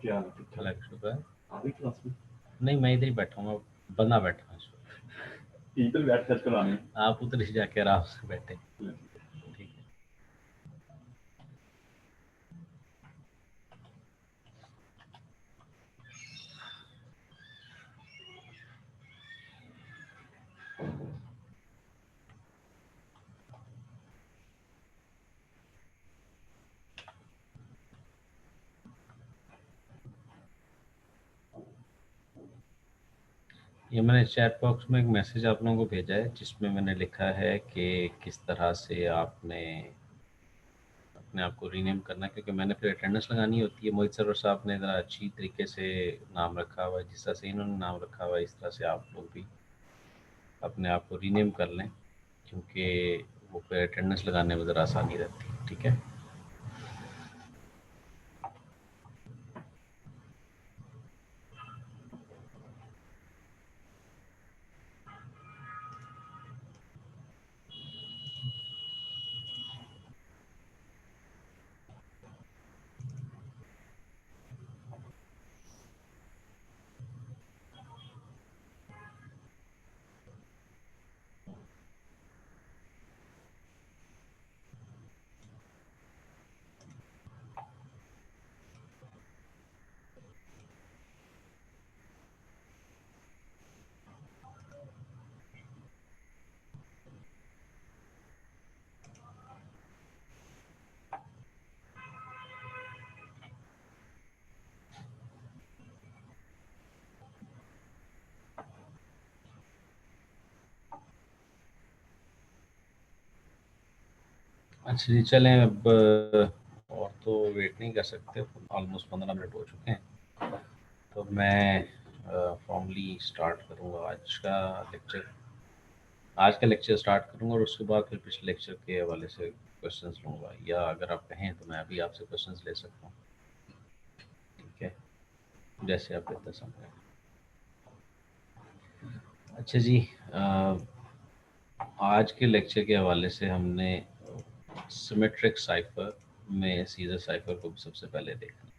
क्या हाल है? ठीक ठाक? अलग शुक्र। आ गई क्लास में? नहीं, मैं इधर ही बैठा हूँ, बंदा बैठा हूँ इस वक्त। इधर बैठ कर कराने। आप उधर ही जाके आराम से बैठे। ठीक है। ये मैंने चैट बॉक्स में एक मैसेज आप लोगों को भेजा है, जिसमें मैंने लिखा है कि किस तरह से आपने अपने आप को रीनेम करना है, क्योंकि मैंने फिर अटेंडेंस लगानी होती है। मोहित सर साहब ने ज़रा अच्छी तरीके से नाम रखा हुआ है, जिस तरह से इन्होंने नाम रखा हुआ है इस तरह से आप लोग भी अपने आप को रीनेम कर लें, क्योंकि वो फिर अटेंडेंस लगाने में ज़रा आसानी रहती है। ठीक है। अच्छा जी, चलें अब और तो वेट नहीं कर सकते, ऑलमोस्ट 15 मिनट हो चुके हैं। तो मैं फॉर्मली स्टार्ट करूँगा आज का लेक्चर स्टार्ट करूँगा, और उसके बाद फिर पिछले लेक्चर के हवाले से क्वेश्चंस लूँगा, या अगर आप कहें तो मैं अभी आपसे क्वेश्चंस ले सकता हूँ। ठीक है, जैसे आप बेहतर समझें। अच्छा जी, आज के लेक्चर के हवाले से हमने सिमेट्रिक साइफर में सीजर साइफर को सबसे पहले देखा।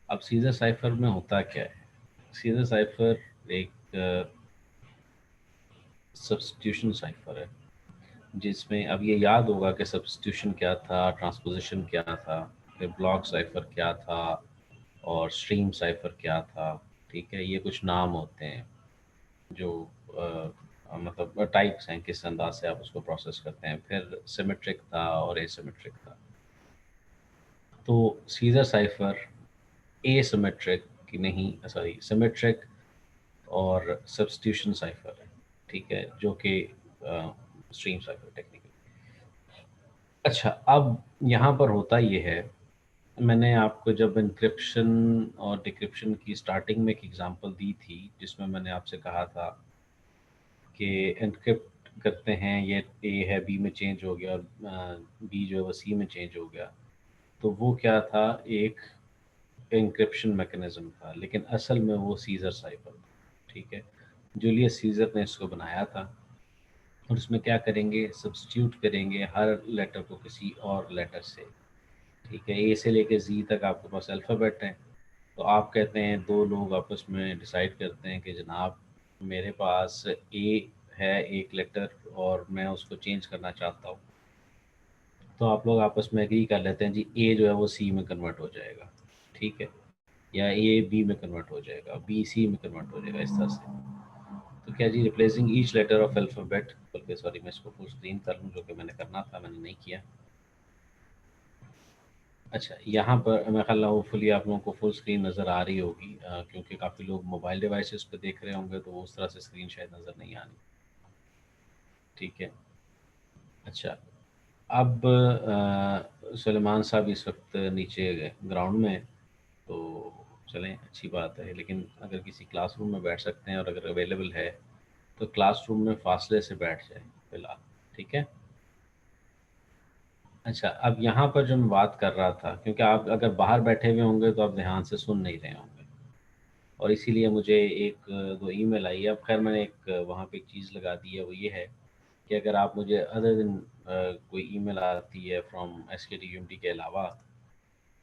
अब सीजर साइफर में होता क्या है? सीजर साइफर एक सब्स्टिट्यूशन साइफर है, जिसमें अब ये याद होगा कि सब्स्टिट्यूशन क्या था, ट्रांसपोजिशन क्या था, फिर ब्लॉक साइफर क्या था, और स्ट्रीम साइफर क्या था। ठीक है, ये कुछ नाम होते हैं जो मतलब टाइप्स हैं, किस अंदाज से आप उसको प्रोसेस करते हैं। फिर सिमेट्रिक था और एसिमेट्रिक था। तो सीजर साइफर एसिमेट्रिक की नहीं, सॉरी, सिमेट्रिक और सब्स्टिट्यूशन साइफर है। ठीक है, जो कि स्ट्रीम साइफर टेक्निकली। अच्छा, अब यहाँ पर होता ये है, मैंने आपको जब इंक्रिप्शन और डिक्रिप्शन की स्टार्टिंग में एक एग्जांपल दी थी, जिसमें मैंने आपसे कहा था कि एनक्रिप्ट करते हैं, ये ए है बी में चेंज हो गया, और बी जो है वो सी में चेंज हो गया। तो वो क्या था, एक एन्क्रिप्शन मैकेनिज़्म था, लेकिन असल में वो सीज़र साइफर था। ठीक है, जूलियस सीज़र ने इसको बनाया था, और उसमें क्या करेंगे, सब्स्टिट्यूट करेंगे हर लेटर को किसी और लेटर से। ठीक है, ए से लेके जी तक आपके पास अल्फ़ाबेट हैं। तो आप कहते हैं, दो लोग आपस में डिसाइड करते हैं कि जनाब मेरे पास ए है एक लेटर, और मैं उसको चेंज करना चाहता हूँ। तो आप लोग आपस में एग्री कर लेते हैं जी, ए जो है वो सी में कन्वर्ट हो जाएगा। ठीक है, या ए बी में कन्वर्ट हो जाएगा, बी सी में कन्वर्ट हो जाएगा, इस तरह से। तो क्या जी, replacing each letter of alphabet, बल्कि सॉरी, मैं इसको फुल स्क्रीन कर लूँ, जो कि मैंने करना था, मैंने नहीं किया। अच्छा, यहाँ पर मैं ख्याल होपफुली आप लोगों को फुल स्क्रीन नज़र आ रही होगी, क्योंकि काफ़ी लोग मोबाइल डिवाइसेस पे देख रहे होंगे, तो वो उस तरह से स्क्रीन शायद नज़र नहीं आनी। ठीक है। अच्छा, अब सुलेमान साहब इस वक्त नीचे ग्राउंड में हैं, तो चलें, अच्छी बात है। लेकिन अगर किसी क्लासरूम में बैठ सकते हैं और अगर अवेलेबल है, तो क्लासरूम में फासले से बैठ जाए फिलहाल। ठीक है। अच्छा, अब यहाँ पर जो मैं बात कर रहा था, क्योंकि आप अगर बाहर बैठे हुए होंगे तो आप ध्यान से सुन नहीं रहे होंगे, और इसीलिए मुझे एक दो ईमेल आई है। अब खैर मैंने एक वहाँ पे एक चीज़ लगा दी है, वो ये है कि अगर आप मुझे अदर दिन कोई ईमेल आती है फ्रॉम एस के टी के अलावा,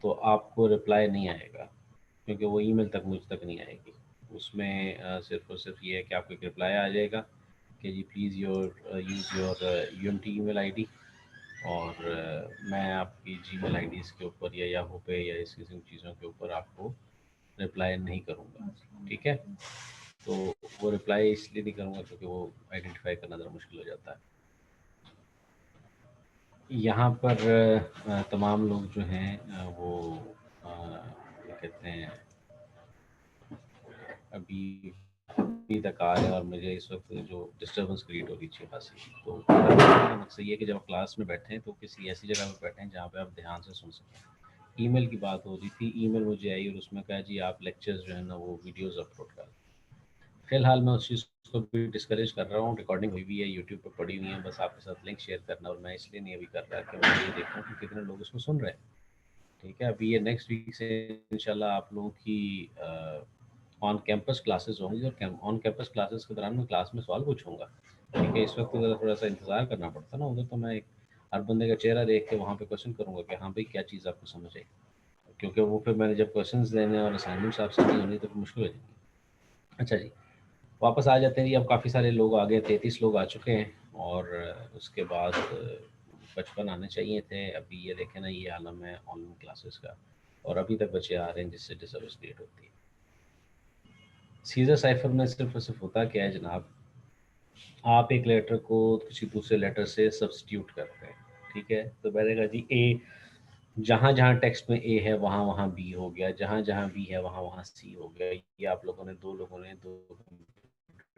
तो आपको रिप्लाई नहीं आएगा। क्योंकि वो ईमेल तक मुझ तक नहीं आएगी। उसमें सिर्फ और सिर्फ ये है कि आपको एक रिप्लाई आ जाएगा कि जी please use your UMT email ID, और मैं आपकी जीमेल आईडीज़ के ऊपर या याहू पे या इस किस्म की चीज़ों के ऊपर आपको रिप्लाई नहीं करूँगा। ठीक है, तो वो रिप्लाई इसलिए नहीं करूँगा क्योंकि वो आइडेंटिफाई करना ज़रा मुश्किल हो जाता है। यहाँ पर तमाम लोग जो हैं वो क्या कहते हैं, अभी तक आ रहे हैं और मुझे इस वक्त जो डिस्टर्बेंस क्रिएट हो रही थी खासी। तो मेरा मकसद ये है कि जब आप क्लास में बैठें तो किसी ऐसी जगह पर बैठें जहाँ पे आप ध्यान से सुन सकें। ईमेल की बात हो रही थी, ईमेल मुझे आई और उसमें कहा जी आप लेक्चर्स जो है ना वो वीडियोस अपलोड कर। फिलहाल मैं उस चीज़ को भी डिस्करेज कर रहा हूँ। रिकॉर्डिंग हुई हुई है, यूट्यूब पर पड़ी हुई है, बस आपके साथ लिंक शेयर करना, और मैं इसलिए नहीं अभी कर रहा कि मैं ये देखूँ कि कितने लोग उसको सुन रहे हैं। ठीक है, अभी ये नेक्स्ट वीक से इंशाल्लाह आप लोगों की ऑन कैंपस क्लासेस होंगी, और ऑन कैंपस क्लासेस के दौरान मैं क्लास में सवाल पूछूंगा। ठीक है, इस वक्त तो थोड़ा सा इंतज़ार करना पड़ता ना, उधर तो मैं एक हर बंदे का चेहरा देख के वहाँ पे क्वेश्चन करूँगा कि हाँ भाई क्या चीज़ आपको समझ आई, क्योंकि वो फिर मैंने जब क्वेश्चन देने और असाइनमेंट्स आपसे नहीं होनी तो फिर मुश्किल हो जाएगी। अच्छा जी, वापस आ जाते हैं जी। अब काफ़ी सारे लोग आ गए, 33 लोग आ चुके हैं, और उसके बाद 55 आने चाहिए थे। अभी ये देखें ना, ये आलम है ऑनलाइन क्लासेस का, और अभी तक बच्चे आ रहे हैं, जिससे डिस्टर्बेंस क्रिएट होती है। सीजर साइफर में सिर्फ और सिर्फ होता क्या है जनाब, आप एक लेटर को किसी दूसरे लेटर से सब्स्टिट्यूट करते हैं। ठीक है, तो मैंने कहा जी ए, जहाँ जहाँ टेक्स्ट में ए है वहाँ वहाँ बी हो गया, जहाँ जहाँ बी है वहाँ वहाँ सी हो गया। ये आप लोगों ने दो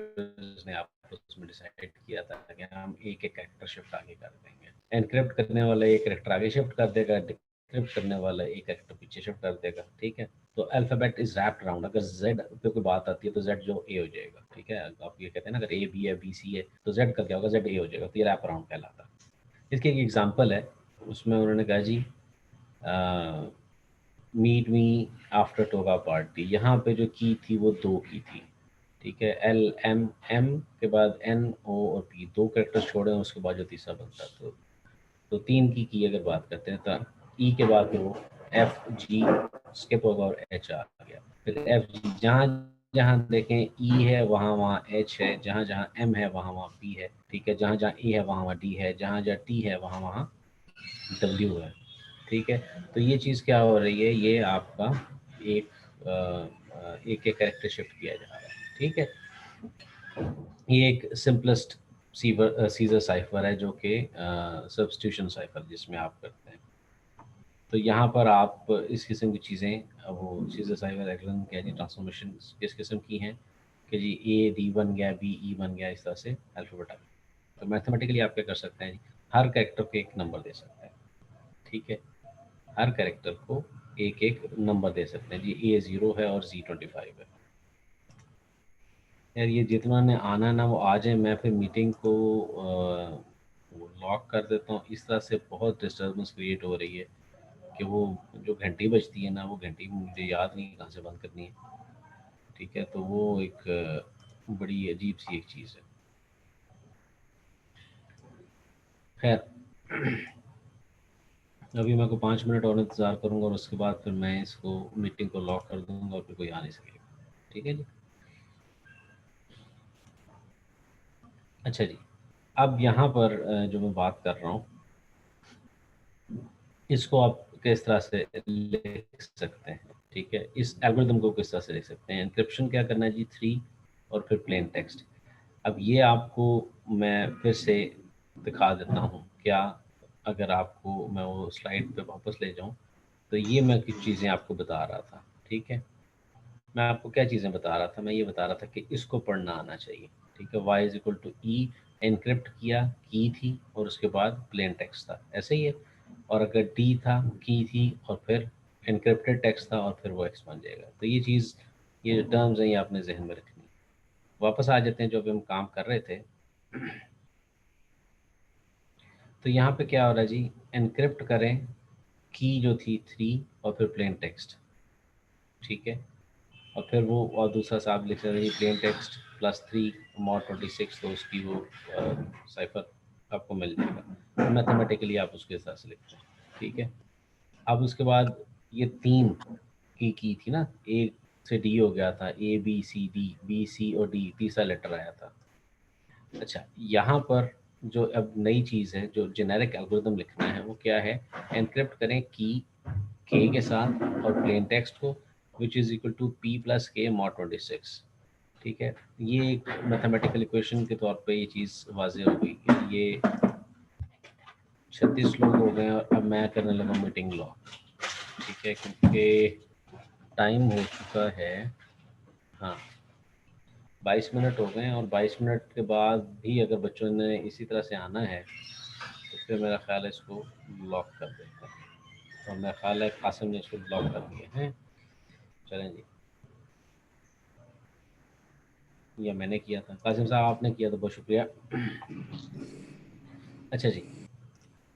कंप्यूटर्स ने आपस में डिसाइड किया था कि हम एक एक कैरेक्टर शिफ्ट आगे कर देंगे। एनक्रिप्ट करने वाला एक कैरेक्टर आगे शिफ्ट कर देगा, डिक्रिप्ट करने वाला एक कैरेक्टर पीछे शिफ्ट कर देगा। ठीक है, तो अल्फाबेट इज रैप्ड अराउंड। अगर जेड पे कोई बात आती है तो जेड जो ए हो जाएगा। ठीक है, आप ये कहते हैं ना अगर ए बी है बी सी है तो जेड का क्या होगा, जेड ए हो जाएगा। तो ये रैप अराउंड कहलाता है। इसकी एक एग्जांपल है, उसमें उन्होंने कहा जी meet me after toga party. यहाँ पे जो की थी वो 2 की थी। ठीक है, एल एम एम के बाद एन ओ और पी, 2 कैरेक्टर्स छोड़े हैं, उसके बाद जो तीसरा बनता है तो 3 की अगर बात करते हैं तो ई के बाद फिर वो एफ जी स्किप होगा और एच आ गया। फिर एफ जी, जहाँ जहाँ देखें ई है वहाँ वहाँ एच है, जहाँ जहाँ एम है वहाँ वहाँ पी है। ठीक है, जहाँ जहाँ ए है वहाँ वहाँ डी है, जहाँ जहाँ टी है वहाँ वहाँ डब्ल्यू है। ठीक है, तो ये चीज़ क्या हो रही है, ये आपका एक एक एक कैरेक्टर शिफ्ट किया जा रहा है। ठीक है, ये एक सिंपलेस्ट सीजर साइफर है जो कि सब्स्टिट्यूशन साइफर जिसमें आप करते हैं। तो यहाँ पर आप इस किस्म की चीज़ें, वो सीजर साइफर एगलन क्या जी ट्रांसफॉर्मेशन किस किस्म की हैं कि जी ए डी बन गया, बी ई बन गया, इस तरह से अल्फ़ाबेट आ गया। तो मैथमेटिकली आप क्या कर सकते हैं, हर कैरेक्टर को एक नंबर दे सकते हैं। ठीक है, हर कैरेक्टर को एक एक नंबर दे सकते हैं जी, ए 0 है और जी 25 है। यार ये जितना ने आना ना वो आ जाए, मैं फिर मीटिंग को लॉक कर देता हूँ। इस तरह से बहुत डिस्टर्बेंस क्रिएट हो रही है कि वो जो घंटी बजती है ना, वो घंटी मुझे याद नहीं कहाँ से बंद करनी है। ठीक है, तो वो एक बड़ी अजीब सी एक चीज़ है। खैर, अभी मैं को 5 मिनट और इंतज़ार करूँगा और उसके बाद फिर मैं इसको मीटिंग को लॉक कर दूँगा और फिर कोई आ नहीं सकेगा। ठीक है जी। अच्छा जी, अब यहाँ पर जो मैं बात कर रहा हूँ, इसको आप किस तरह से लिख सकते हैं। ठीक है, इस एल्गोरिदम को किस तरह से लिख सकते हैं। एन्क्रिप्शन क्या करना है जी, 3 और फिर प्लेन टेक्स्ट। अब ये आपको मैं फिर से दिखा देता हूँ क्या, अगर आपको मैं वो स्लाइड पे वापस ले जाऊँ तो ये मैं कुछ चीज़ें आपको बता रहा था। ठीक है, मैं आपको क्या चीज़ें बता रहा था, मैं ये बता रहा था कि इसको पढ़ना आना चाहिए। ठीक है, y is equal to E, encrypt किया, की थी और उसके बाद प्लेन टेक्स्ट था, ऐसे ही है। और अगर डी था, की थी और फिर एनक्रिप्टेड टेक्स्ट था और फिर वो एक्स बन जाएगा। तो ये चीज़, ये जो टर्म्स हैं ये आपने जहन में रखनी है। वापस आ जाते हैं जो अभी हम काम कर रहे थे। तो यहाँ पे क्या हो रहा है जी, एनक्रिप्ट करें, की जो थी 3 और फिर प्लेन टेक्स्ट। ठीक है, और फिर वो और दूसरा साहब लिख रहे हैं प्लेन टेक्स्ट +3 mod 26, तो उसकी वो साइफर आपको मिल जाएगा। मैथमेटिकली आप उसके हिसाब से लिखते हैं। ठीक है, अब उसके बाद ये 3 की थी ना, ए से डी हो गया था, A B C D, B C और डी, तीसरा लेटर आया था। अच्छा, यहाँ पर जो अब नई चीज़ है, जो जेनेरिक एल्गोरिदम लिखना है वो क्या है, एनक्रिप्ट करें की के के साथ और प्लेन टेक्स्ट को, which is equal to P plus K mod 26। ठीक है, ये एक मैथमेटिकल इक्वेशन के तौर पे ये चीज़ वाज़ेह हो गई कि ये 36 लोग हो गए और अब मैं करने लगा मीटिंग लॉ। ठीक है, क्योंकि टाइम हो चुका है, हाँ 22 मिनट हो गए हैं, और 22 मिनट के बाद भी अगर बच्चों ने इसी तरह से आना है तो फिर मेरा ख्याल है इसको लॉक कर देते हैं। और मेरा ख्याल है कासिम ने इसको ब्लॉक कर दिया है। चलें जी, या मैंने किया था, कासिम साहब आपने किया तो बहुत शुक्रिया। अच्छा जी,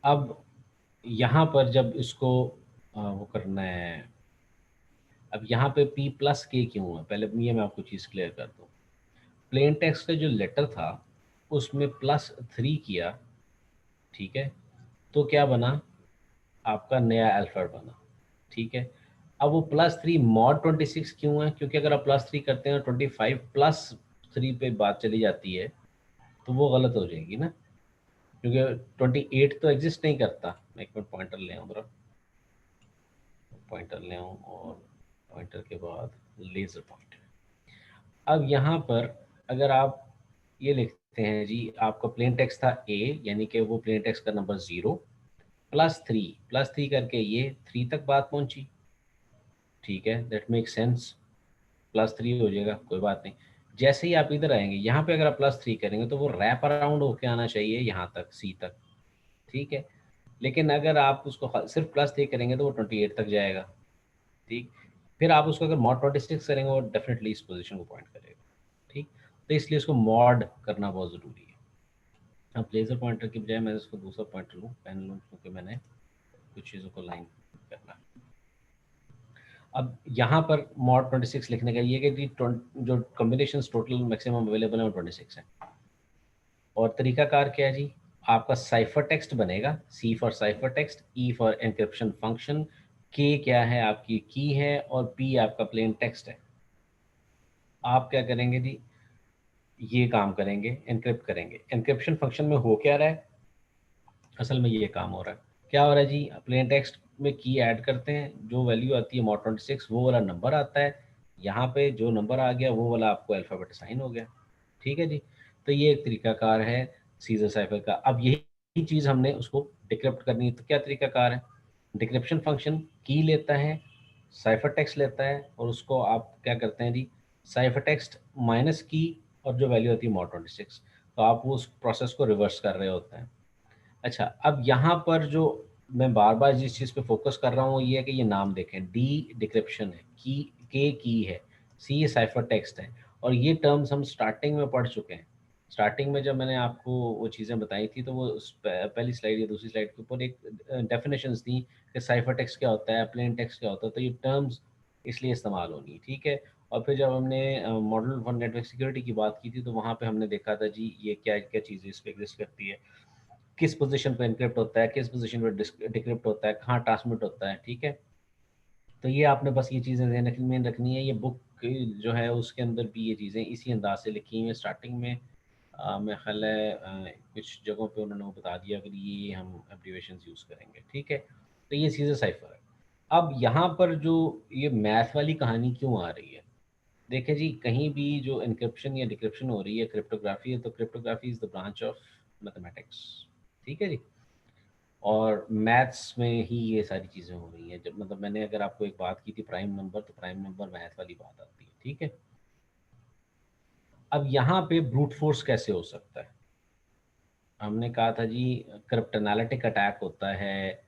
अब यहाँ पर जब इसको वो करना है, अब यहाँ पे p प्लस के क्यों है, पहले ये मैं आपको चीज़ क्लियर कर दूँ। प्लेन टेक्स्ट का जो लेटर था उसमें +3 किया, ठीक है, तो क्या बना, आपका नया अल्फ़ाबेट बना। ठीक है, अब वो +3 मॉड 26 क्यों है, क्योंकि अगर आप +3 करते हैं 25 प्लस 3 पे बात चली जाती है तो वो गलत हो जाएगी ना, क्योंकि 28 तो एग्जिस्ट नहीं करता। मैं एक मिनट पॉइंटर ले आऊँ, पॉइंटर ले आऊँ, और पॉइंटर के बाद लेज़र पॉइंटर। अब यहाँ पर अगर आप ये लिखते हैं जी, आपका प्लेन टेक्स्ट था ए, यानी कि वो प्लेन टेक्स्ट का नंबर 0 +3 करके ये 3 तक बात पहुंची। ठीक है, दैट मेक सेंस, +3 हो जाएगा, कोई बात नहीं। जैसे ही आप इधर आएंगे यहाँ पे अगर आप +3 करेंगे तो वो रैप अराउंड होके आना चाहिए यहाँ तक, सी तक। ठीक है, लेकिन अगर आप उसको सिर्फ +3 करेंगे तो वो 28 तक जाएगा। ठीक, फिर आप उसको अगर मॉड 26 करेंगे वो डेफिनेटली इस पोजीशन को पॉइंट करेगा। ठीक, तो इसलिए इसको मॉड करना बहुत ज़रूरी है। अब लेज़र पॉइंटर की बजाय मैं इसको दूसरा पॉइंटर लूँ, पेन लूँ, क्योंकि मैंने कुछ चीज़ों को लाइन करना है। अब यहाँ पर मॉड 26 लिखने का ये कि जो कॉम्बिनेशन टोटल मैक्सिमम अवेलेबल है वो 26 है। और तरीकाकार क्या है जी, आपका साइफर टेक्स्ट बनेगा, C for cipher text, E for encryption function, के क्या है आपकी की है, और पी आपका प्लेन टेक्स्ट है। आप क्या करेंगे जी, ये काम करेंगे, एनक्रिप्ट करेंगे। एनक्रिप्शन फंक्शन में हो क्या रहा है, असल में ये काम हो रहा है, क्या हो रहा है जी, प्लेन टेक्स्ट में की ऐड करते हैं, जो वैल्यू आती है मॉड 26 वो वाला नंबर आता है, यहाँ पे जो नंबर आ गया वो वाला आपको अल्फ़ाबेट असाइन हो गया। ठीक है जी, तो ये एक तरीकाकार है सीजर साइफर का। अब यही चीज़ हमने उसको डिक्रिप्ट करनी है, तो क्या तरीकाकार है, डिक्रिप्शन फंक्शन की लेता है, साइफर टेक्स्ट लेता है, और उसको आप क्या करते हैं जी, साइफर टेक्स्ट माइनस की और जो वैल्यू होती है मॉड 26, तो आप वो उस प्रोसेस को रिवर्स कर रहे होते हैं। अच्छा, अब यहाँ पर जो मैं बार बार जिस चीज़ पे फोकस कर रहा हूँ ये है कि ये नाम देखें, डी डिक्रिप्शन है, की है, सी ये साइफर टेक्स्ट है, और ये टर्म्स हम स्टार्टिंग में पढ़ चुके हैं। स्टार्टिंग में जब मैंने आपको वो चीज़ें बताई थी तो वो पहली स्लाइड या दूसरी स्लाइड के ऊपर एक डेफिनेशंस थी कि साइफर टेक्स्ट क्या होता है, प्लेन टेक्स्ट क्या होता है, तो ये टर्म्स इसलिए इस्तेमाल होनी, ठीक है। और फिर जब हमने मॉडल फॉर नेटवर्क सिक्योरिटी की बात की थी तो वहाँ पे हमने देखा था जी ये क्या क्या चीज़ें इस पर एग्जिस्ट करती है, किस पोजीशन पे एनक्रिप्ट होता है, किस पोजीशन पे डिक्रिप्ट होता है, कहाँ ट्रांसमिट होता है। ठीक है, तो ये आपने बस ये चीज़ें ध्यान में रखनी है। ये बुक जो है उसके अंदर भी ये चीज़ें इसी अंदाज से लिखी हुई हैं। स्टार्टिंग में मेरा ख्याल है कुछ जगहों पे उन्होंने वो बता दिया कि ये हम एब्रीवेशन यूज़ करेंगे। ठीक है, तो ये चीज़ें साइफर है। अब यहाँ पर जो ये मैथ वाली कहानी क्यों आ रही है, देखिए जी, कहीं भी जो इनक्रिप्शन या डिक्रिप्शन हो रही है, क्रिप्टोग्राफी है, तो cryptography is the branch of mathematics. ठीक है जी, और मैथ्स में ही ये सारी चीज़ें हो रही हैं। जब मतलब मैंने अगर आपको एक बात की थी प्राइम नंबर, तो प्राइम नंबर मैथ वाली बात आती है। ठीक है, अब यहाँ पे ब्रूट फोर्स कैसे हो सकता है, हमने कहा था जी क्रिप्टोनालिटिक अटैक होता है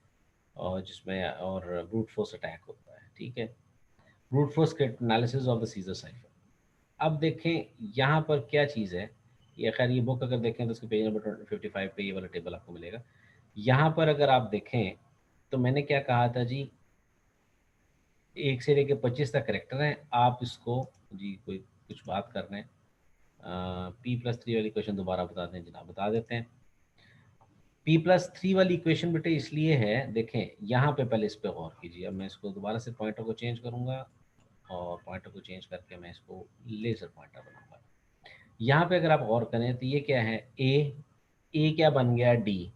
और जिसमें और ब्रूट फोर्स अटैक होता है। ठीक है, brute force cryptanalysis of the Caesar cipher. अब देखें यहाँ पर क्या चीज़ है, ये खैर ये बुक अगर देखें तो उसके पेज नंबर 55 पे ये वाला टेबल आपको मिलेगा। यहाँ पर अगर आप देखें तो मैंने क्या कहा था जी, 1 से लेकर 25 तक करेक्टर हैं। आप इसको जी कोई कुछ बात कर रहे हैं, P+3 वाली क्वेश्चन दोबारा बता दें जनाब, बता देते हैं। p+3 वाली इक्वेशन बेटे इसलिए है, देखें यहाँ पे पहले इस पे गौर कीजिए। अब मैं इसको दोबारा से पॉइंटर को चेंज करूंगा और पॉइंटर को चेंज करके मैं इसको लेजर पॉइंटर बनाऊंगा। यहाँ पे अगर आप गौर करें तो ये क्या है, ए क्या बन गया, डी।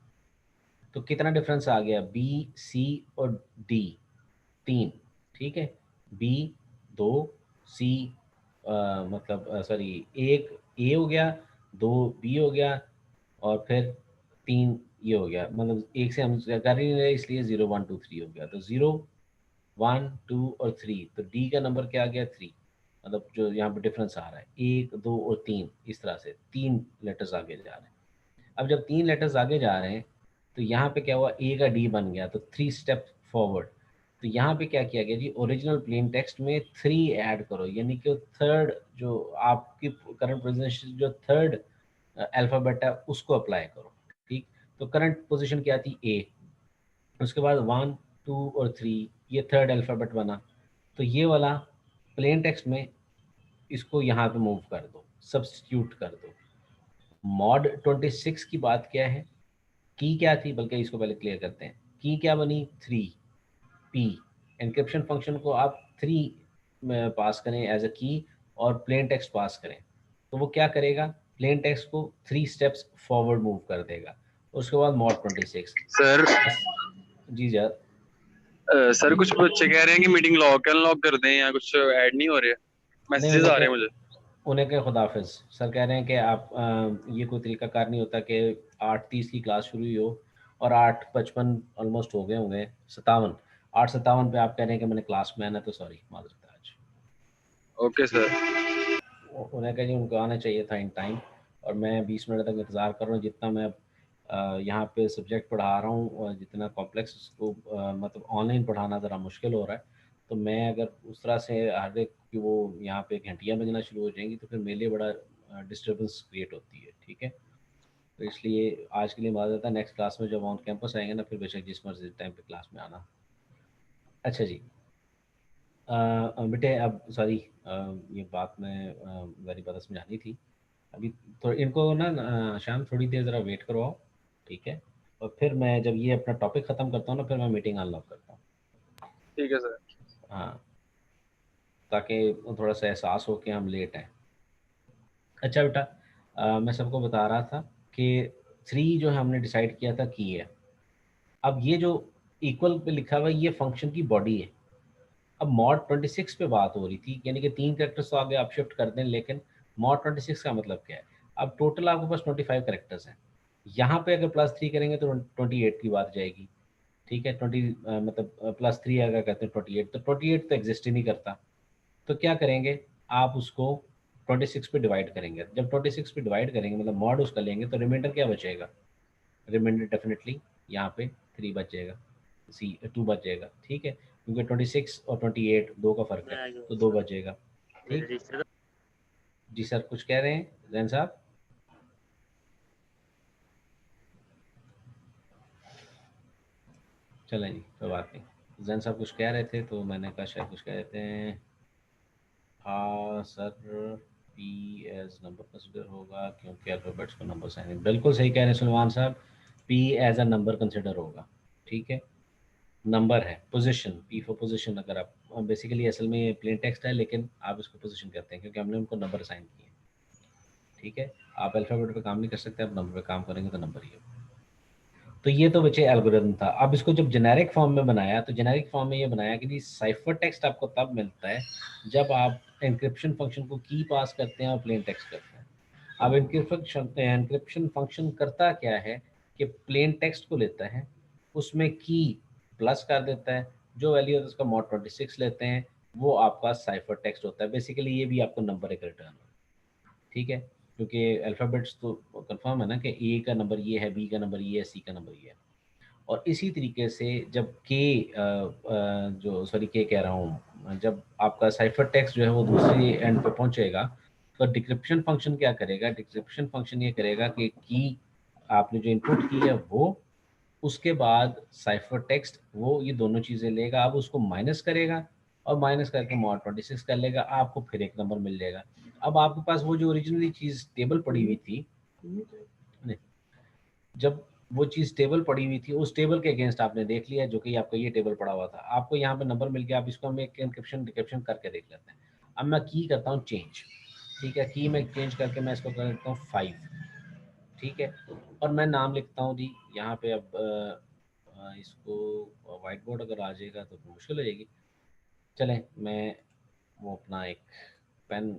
तो कितना डिफरेंस आ गया, बी सी और डी 3, ठीक है। बी 2, सी मतलब सॉरी एक ए हो गया, 2 बी हो गया और फिर 3 ये हो गया। मतलब एक से हम कर ही नहीं रहे इसलिए 0 1 2 3 हो गया। तो 0 1 2 और 3, तो डी का नंबर क्या आ गया 3। मतलब जो यहाँ पे डिफरेंस आ रहा है 1 2 और 3, इस तरह से 3 लेटर्स आगे जा रहे हैं। अब जब 3 लेटर्स आगे जा रहे हैं तो यहाँ पे क्या हुआ, ए का डी बन गया, तो 3 स्टेप फॉरवर्ड। तो यहाँ पे क्या किया गया जी, ओरिजिनल प्लेन टेक्स्ट में 3 ऐड करो, यानी कि थर्ड जो आपकी करंट पोजीशन जो थर्ड अल्फ़ाबेट है उसको अप्लाई करो, ठीक। तो करंट पोजीशन क्या थी, ए। उसके बाद 1 2 और 3 ये थर्ड अल्फ़ाबेट बना। तो ये वाला प्लेन टेक्स्ट में इसको यहाँ पे मूव कर दो, सब्स्टिट्यूट कर दो। मॉड 26 की बात क्या है, की क्या थी, बल्कि इसको पहले क्लियर करते हैं। की क्या बनी, 3 पी। एनक्रिप्शन फंक्शन को आप 3 में पास करें एज अ की और प्लेन टेक्स्ट पास करें तो वो क्या करेगा, प्लेन टेक्स्ट को 3 स्टेप्स फॉरवर्ड मूव कर देगा। उसके बाद मॉड 26। सर जी सर। सर कुछ बच्चे कह रहे हैं कि मीटिंग लॉक अनलॉक कर दें या कुछ ऐड नहीं हो रहे, नहीं, मैसेजेस आ रहे हैं मुझे। उन्हें के खुदाफिज सर कह रहे हैं कि आप ये कोई तरीकाकार नहीं होता कि 8:30 की क्लास शुरू हुई हो और 8:55 ऑलमोस्ट हो गए होंगे, 57, 8:57 पे आप कह रहे हैं कि मैंने क्लास में आना, तो सॉरी माजरत है आज। Okay sir. उन्हें कहा जी उनको आना चाहिए था इन टाइम, और मैं 20 मिनट तक इंतज़ार कर रहा हूँ। जितना मैं यहाँ पे सब्जेक्ट पढ़ा रहा हूँ और जितना कॉम्प्लेक्स उसको मतलब ऑनलाइन पढ़ाना ज़रा मुश्किल हो रहा है। तो मैं अगर उस तरह से हर एक कि वो यहाँ पे घंटियाँ बजना शुरू हो जाएंगी तो फिर मेरे लिए बड़ा डिस्टर्बेंस क्रिएट होती है, ठीक है। तो इसलिए आज के लिए माजरत है, नेक्स्ट क्लास में जब ऑन कैंपस आएंगे ना फिर बेशक जिस मर्जी टाइम पे क्लास में आना। अच्छा जी, बेटे अब सॉरी, ये बात मैं मेरी बात समझानी थी अभी। तो इनको ना शाम थोड़ी देर ज़रा वेट करवाओ, ठीक है। और फिर मैं जब ये अपना टॉपिक ख़त्म करता हूँ ना फिर मैं मीटिंग अनलॉक करता हूँ। ठीक है सर। हाँ, ताकि थोड़ा सा एहसास हो कि हम लेट हैं। अच्छा बेटा, मैं सबको बता रहा था कि 3 जो है हमने डिसाइड किया था की है। अब ये जो इक्वल पे लिखा हुआ है ये फंक्शन की बॉडी है। अब मॉड 26 पे बात हो रही थी, यानी कि 3 कैरेक्टर्स तो आगे आप शिफ्ट कर दें, लेकिन मॉड 26 का मतलब क्या है, अब टोटल आपके पास 25 कैरेक्टर्स हैं। यहाँ पे अगर +3 करेंगे तो 28 की बात जाएगी, ठीक है। 20 मतलब +3 अगर कहते हैं 28, तो 28 तो एग्जिस्ट ही नहीं करता। तो क्या करेंगे, आप उसको 26 पे डिवाइड करेंगे। जब 26 पे डिवाइड करेंगे मतलब मॉड उसका लेंगे तो रिमाइंडर क्या बचेगा, रिमाइंडर डेफिनेटली यहाँ पे 3 बच जाएगा, 2 बच जाएगा, ठीक है। क्योंकि 26 और 28 2 का फर्क है तो 2 बच जाएगा, ठीक। जी सर कुछ कह रहे हैं जैन साहब। चलें जी कोई बात नहीं, जैन साहब कुछ कह रहे थे तो मैंने कहा शायद कुछ कह रहे थे। हाँ sir, P as number consider होगा क्योंकि अल्फ़ाबेट्स को नंबर साइन, बिल्कुल सही कह रहे हैं सुलेमान साहब, P as a number consider होगा, ठीक है। नंबर है, पोजीशन, पी फॉर पोजीशन। अगर आप बेसिकली असल में ये प्लेन टेक्स्ट है लेकिन आप इसको पोजीशन कहते हैं क्योंकि हमने उनको नंबर असाइन किए, ठीक है। आप अल्फ़ाबेट पे काम नहीं कर सकते, आप नंबर पे काम करेंगे तो नंबर ही होगा। तो ये तो बच्चे एल्गोरिथम था। अब इसको जब जेनेरिक फॉर्म में बनाया तो जेनेरिक फॉर्म में ये बनाया कि जी साइफर टेक्स्ट आपको तब मिलता है जब आप एनक्रिप्शन फंक्शन को की पास करते हैं और प्लेन टेक्स्ट करते हैं। अब एनक्रिप्शन फंक्शन करता क्या है कि प्लेन टेक्स्ट को लेता है, उसमें की प्लस कर देता है, जो वैल्यू होता है उसका मॉड 26 लेते हैं, वो आपका साइफर टेक्स्ट होता है। बेसिकली ये भी आपको नंबर एक रिटर्न, ठीक है। क्योंकि अल्फ़ाबेट्स तो कंफर्म है ना कि ए का नंबर ये है, बी का नंबर ये है, सी का नंबर ये है। और इसी तरीके से जब के जो सॉरी के कह रहा हूँ, जब आपका साइफर टेक्स्ट जो है वो दूसरी एंड पे पहुंचेगा तो डिक्रिप्शन फंक्शन क्या करेगा, डिक्रिप्शन फंक्शन ये करेगा कि की आपने जो इनपुट की है वो, उसके बाद साइफर टेक्स्ट वो ये दोनों चीज़ें लेगा, अब उसको माइनस करेगा और माइनस करके मॉड 26 कर लेगा, आपको फिर एक नंबर मिल जाएगा। अब आपके पास वो जो ओरिजिनली चीज़ टेबल पड़ी हुई थी, नहीं, जब वो चीज़ टेबल पड़ी हुई थी, उस टेबल के अगेंस्ट आपने देख लिया जो कि आपका ये टेबल पड़ा हुआ था, आपको यहाँ पे नंबर मिल गया, आप इसको हम एक एनक्रिप्शन डिक्रिप्शन करके देख लेते हैं। अब मैं की करता हूँ चेंज, ठीक है, की मैं चेंज करके मैं इसको कर देता हूँ 5, ठीक है, और मैं नाम लिखता हूँ जी यहाँ पे। अब इसको वाइट बोर्ड अगर आ जाएगा तो मुश्किल हो जाएगी। चलें, मैं वो अपना एक पेन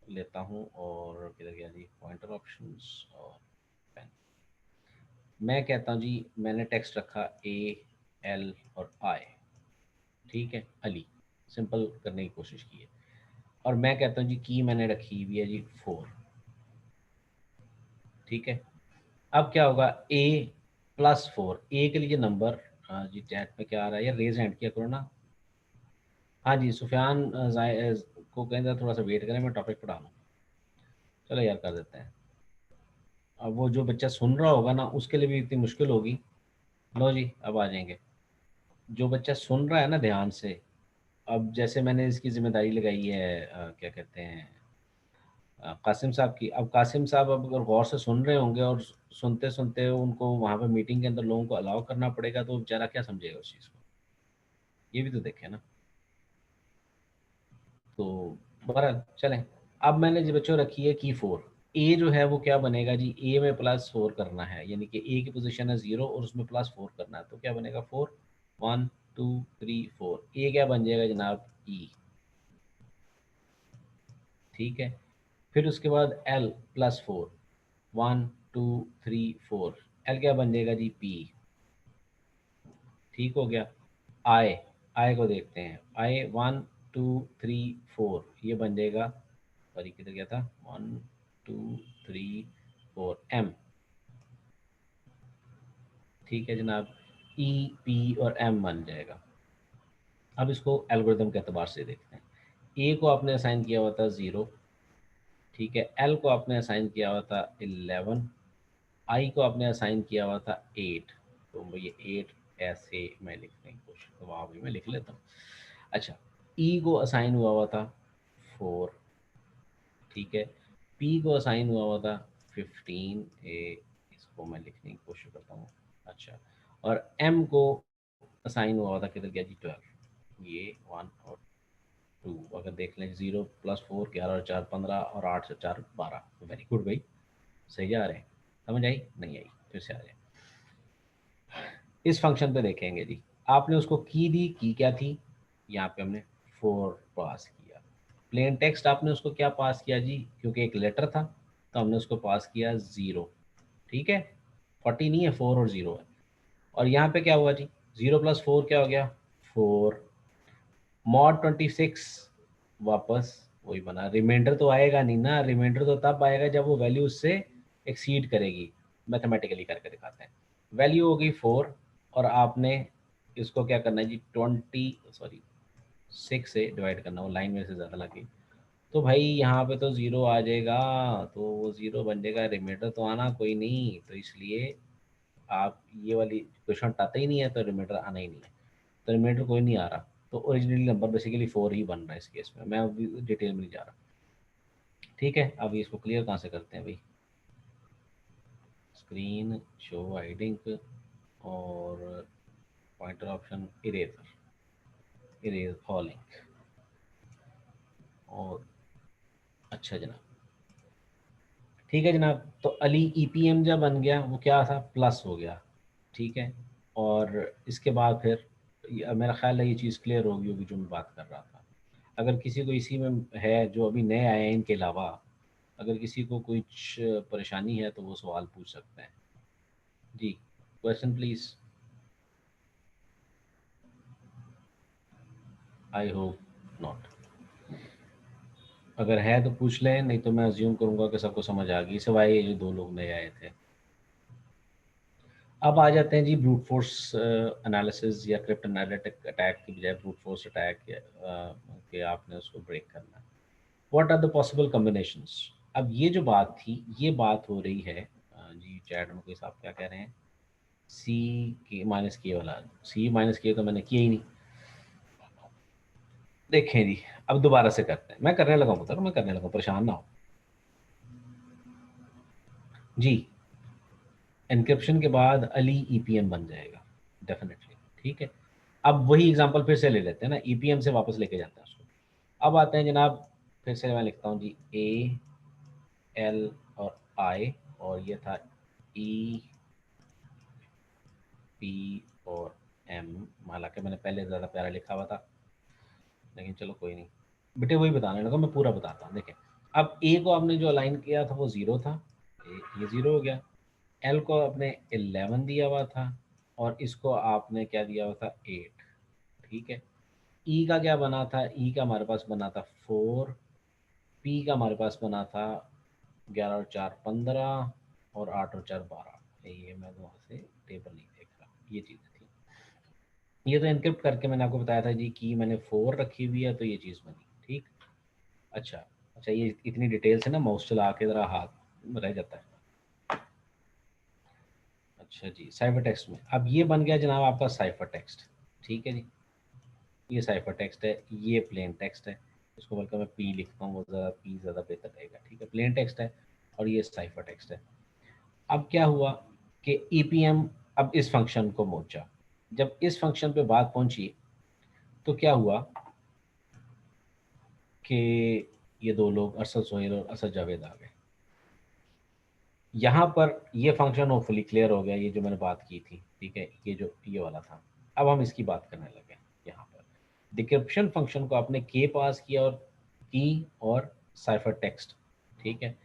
लेता हूँ और किधर गया जी, पॉइंटर ऑप्शंस और पेन। मैं कहता हूँ जी मैंने टेक्स्ट रखा AL और I, ठीक है, अली, सिंपल करने की कोशिश की है। और मैं कहता हूँ जी की मैंने रखी हुई है जी 4, ठीक है। अब क्या होगा, A+4, A के लिए नंबर जी चैट में क्या आ रहा है, या रेज हैंड किया करो ना। हाँ जी, सुफियान को कहना थोड़ा सा वेट करें, मैं टॉपिक पढ़ा लूँ। चलो यार कर देते हैं। अब वो जो बच्चा सुन रहा होगा ना उसके लिए भी इतनी मुश्किल होगी। लो जी अब आ जाएंगे। जो बच्चा सुन रहा है ना ध्यान से, अब जैसे मैंने इसकी जिम्मेदारी लगाई है क्या कहते हैं कासिम साहब की। अब कासिम साहब अब अगर गौर से सुन रहे होंगे और सुनते सुनते उनको वहाँ पे मीटिंग के अंदर लोगों को अलाउ करना पड़ेगा, तो बेचारा क्या समझेगा उस चीज़ को, ये भी तो देखें ना। तो बहरहाल चलें, अब मैंने जो बच्चों रखी है की 4, ए जो है वो क्या बनेगा जी, ए में +4 करना है, यानी कि ए की पोजीशन है 0 और उसमें +4 करना है, तो क्या बनेगा 4, 1 2 3 4, ए क्या बन जाएगा जनाब, ई, ठीक है। फिर उसके बाद L+4, 1 2 3 4, एल क्या बन जाएगा जी, पी, ठीक हो गया। आई, आई को देखते हैं, आई 1 2 3 4, ये बन जाएगा, सॉरी किधर गया था, 1 2 3 4, एम, ठीक है जनाब, ई पी और एम बन जाएगा। अब इसको एल्गोरिथम के एतबार से देखते हैं। ए को आपने असाइन किया हुआ था 0, ठीक है, एल को आपने असाइन किया हुआ था 11, आई को आपने असाइन किया हुआ था 8, तो ये 8 ऐसे मैं लिखने की कोशिश, तो वहाँ भी मैं लिख लेता हूँ। अच्छा, ई को असाइन हुआ था 4, ठीक है, पी को असाइन हुआ था 15, इसको मैं लिखने की कोशिश करता हूँ। अच्छा, और एम को असाइन हुआ था किधर गया जी, 12, ये 1 और 2 अगर देख लें, 0+4 11 और 4 15 और 8 से 4 12, वेरी गुड भाई, सही जा रहे हैं। समझ आई, नहीं आई, फिर से आ जाए। इस फंक्शन पे देखेंगे जी, आपने उसको की दी, की क्या थी, यहाँ पे हमने 4 पास किया। प्लेन टेक्स्ट आपने उसको क्या पास किया जी, क्योंकि एक लेटर था तो हमने उसको पास किया 0, ठीक है, 40 नहीं है, 4 और 0 है। और यहाँ पे क्या हुआ जी, 0+4 क्या हो गया, 4, मॉड 26 वापस वही बना। रिमाइंडर तो आएगा नहीं ना, रिमाइंडर तो तब आएगा जब वो वैल्यू उससे एक्सीड करेगी। मैथमेटिकली करके दिखाते हैं। वैल्यू हो गई 4 और आपने इसको क्या करना है जी, 6 से डिवाइड करना, वो लाइन में से ज़्यादा लगी तो भाई यहाँ पे तो 0 आ जाएगा, तो वो 0 बन जाएगा, रिमाइंडर तो आना कोई नहीं, तो इसलिए आप ये वाली क्वेश्चन हटाते ही नहीं है तो रिमाइंडर आना ही नहीं है, तो रिमाइंडर कोई नहीं आ रहा, तो ओरिजिनली नंबर बेसिकली 4 ही बन रहा है इस केस में। मैं अभी डिटेल में नहीं जा रहा, ठीक है। अब इसको क्लियर कहाँ से करते हैं भाई, स्क्रीन शो हाइडिंग और pointer option, eraser, erase all link, और अच्छा जनाब, ठीक है जनाब। तो अली EPM जब बन गया वो क्या था, प्लस हो गया, ठीक है। और इसके बाद फिर मेरा ख्याल है ये चीज़ क्लियर होगी होगी जो मैं बात कर रहा था। अगर किसी को इसी में है जो अभी नए आए हैं इनके अलावा, अगर किसी को कुछ परेशानी है तो वो सवाल पूछ सकते हैं जी। Question please, I hope not, अगर है तो पूछ लें, नहीं तो मैं अज्यूम करूँगा कि सबको समझ आ गई, सिवाय ये जो 2 लोग नए आए थे। अब आ जाते हैं जी ब्रूट फोर्स एनालिसिस या क्रिप्ट एनालिटिक अटैक की बजाय ब्रूट फोर्स अटैक के आपने उसको ब्रेक करना है। What are the possible combinations. अब ये जो बात थी ये बात हो रही है जी, चैट में कोई साहब क्या कह रहे हैं, C-K वाला, C-K तो मैंने किया ही नहीं। देखें जी, अब दोबारा से करते हैं, मैं करने लगा हूँ, मैं करने लगा, परेशान ना हो जी। एनक्रिप्शन के बाद अली ईपीएम बन जाएगा डेफिनेटली। ठीक है, अब वही एग्जांपल फिर से ले लेते हैं ना, ईपीएम से वापस लेके जाते हैं उसको। अब आते हैं जनाब, फिर से मैं लिखता हूँ जी ए एल और आई, और ये था ई पी और एम। हालांकि मैंने पहले ज़्यादा प्यारा लिखा हुआ था, लेकिन चलो कोई नहीं बेटे, वही बताने लगा, मैं पूरा बताता हूँ। देखें, अब ए को आपने जो अलाइन किया था वो 0 था, ये 0 हो गया। एल को आपने 11 दिया हुआ था, और इसको आपने क्या दिया हुआ था 8। ठीक है, ई का क्या बना था, ई का हमारे पास बना था 4, पी का हमारे पास बना था 11 और 4 15, और 8 और 4 12। ये मैं वहाँ से टेबल नहीं देख रहा, ये चीज़ें थी। ये तो एनक्रिप्ट करके मैंने आपको बताया था जी कि मैंने 4 रखी हुई है, तो ये चीज़ बनी। ठीक, अच्छा अच्छा, ये इतनी डिटेल से ना माउस चला के ज़रा हाथ रह जाता है। अच्छा जी, साइफर टेक्स्ट में अब ये बन गया जनाब आपका साइफर टेक्स्ट। ठीक है जी, ये साइफर टेक्स्ट है, ये प्लेन टेक्स्ट है। इसको बल्कि मैं पी लिखता हूँ, वो ज़्यादा पी ज़्यादा बेहतर रहेगा। ठीक है, प्लेन टेक्स्ट है और ये साइफर टेक्स्ट है। अब क्या हुआ कि ईपीएम अब इस फंक्शन को पहुंचा। जब इस फंक्शन पे बात पहुंची तो क्या हुआ कि ये दो लोग अरसद सोहेल और असद जावेद आ गए। यहाँ पर ये फंक्शन होपफुली क्लियर हो गया, ये जो मैंने बात की थी। ठीक है, ये जो ये वाला था, अब हम इसकी बात करने लगे। यहाँ पर डिक्रिप्शन फंक्शन को आपने के पास किया, और की और साइफर टेक्स्ट। ठीक है,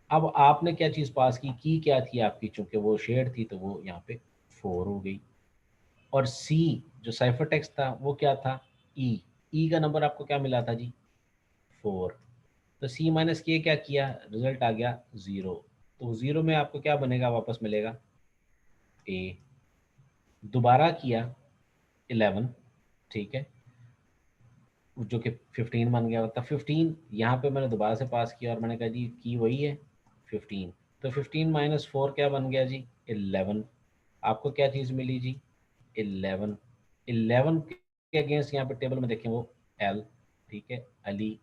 अब आपने क्या चीज़ पास की क्या थी आपकी, चूंकि वो शेड थी तो वो यहाँ पे 4 हो गई। और सी जो साइफर टेक्स्ट था वो क्या था, ई का नंबर आपको क्या मिला था जी 4। तो सी माइनस के क्या किया, रिजल्ट आ गया 0। तो 0 में आपको क्या बनेगा, वापस मिलेगा ए। दोबारा किया 11, ठीक है, जो कि 15 बन गया था। 15 यहाँ पे मैंने दोबारा से पास किया और मैंने कहा जी की वही है 15। तो 15 माइनस 4 क्या बन गया जी 11। आपको क्या चीज़ मिली जी 11। 11 के अगेंस्ट यहाँ पे टेबल में देखें वो एल। ठीक है, अली।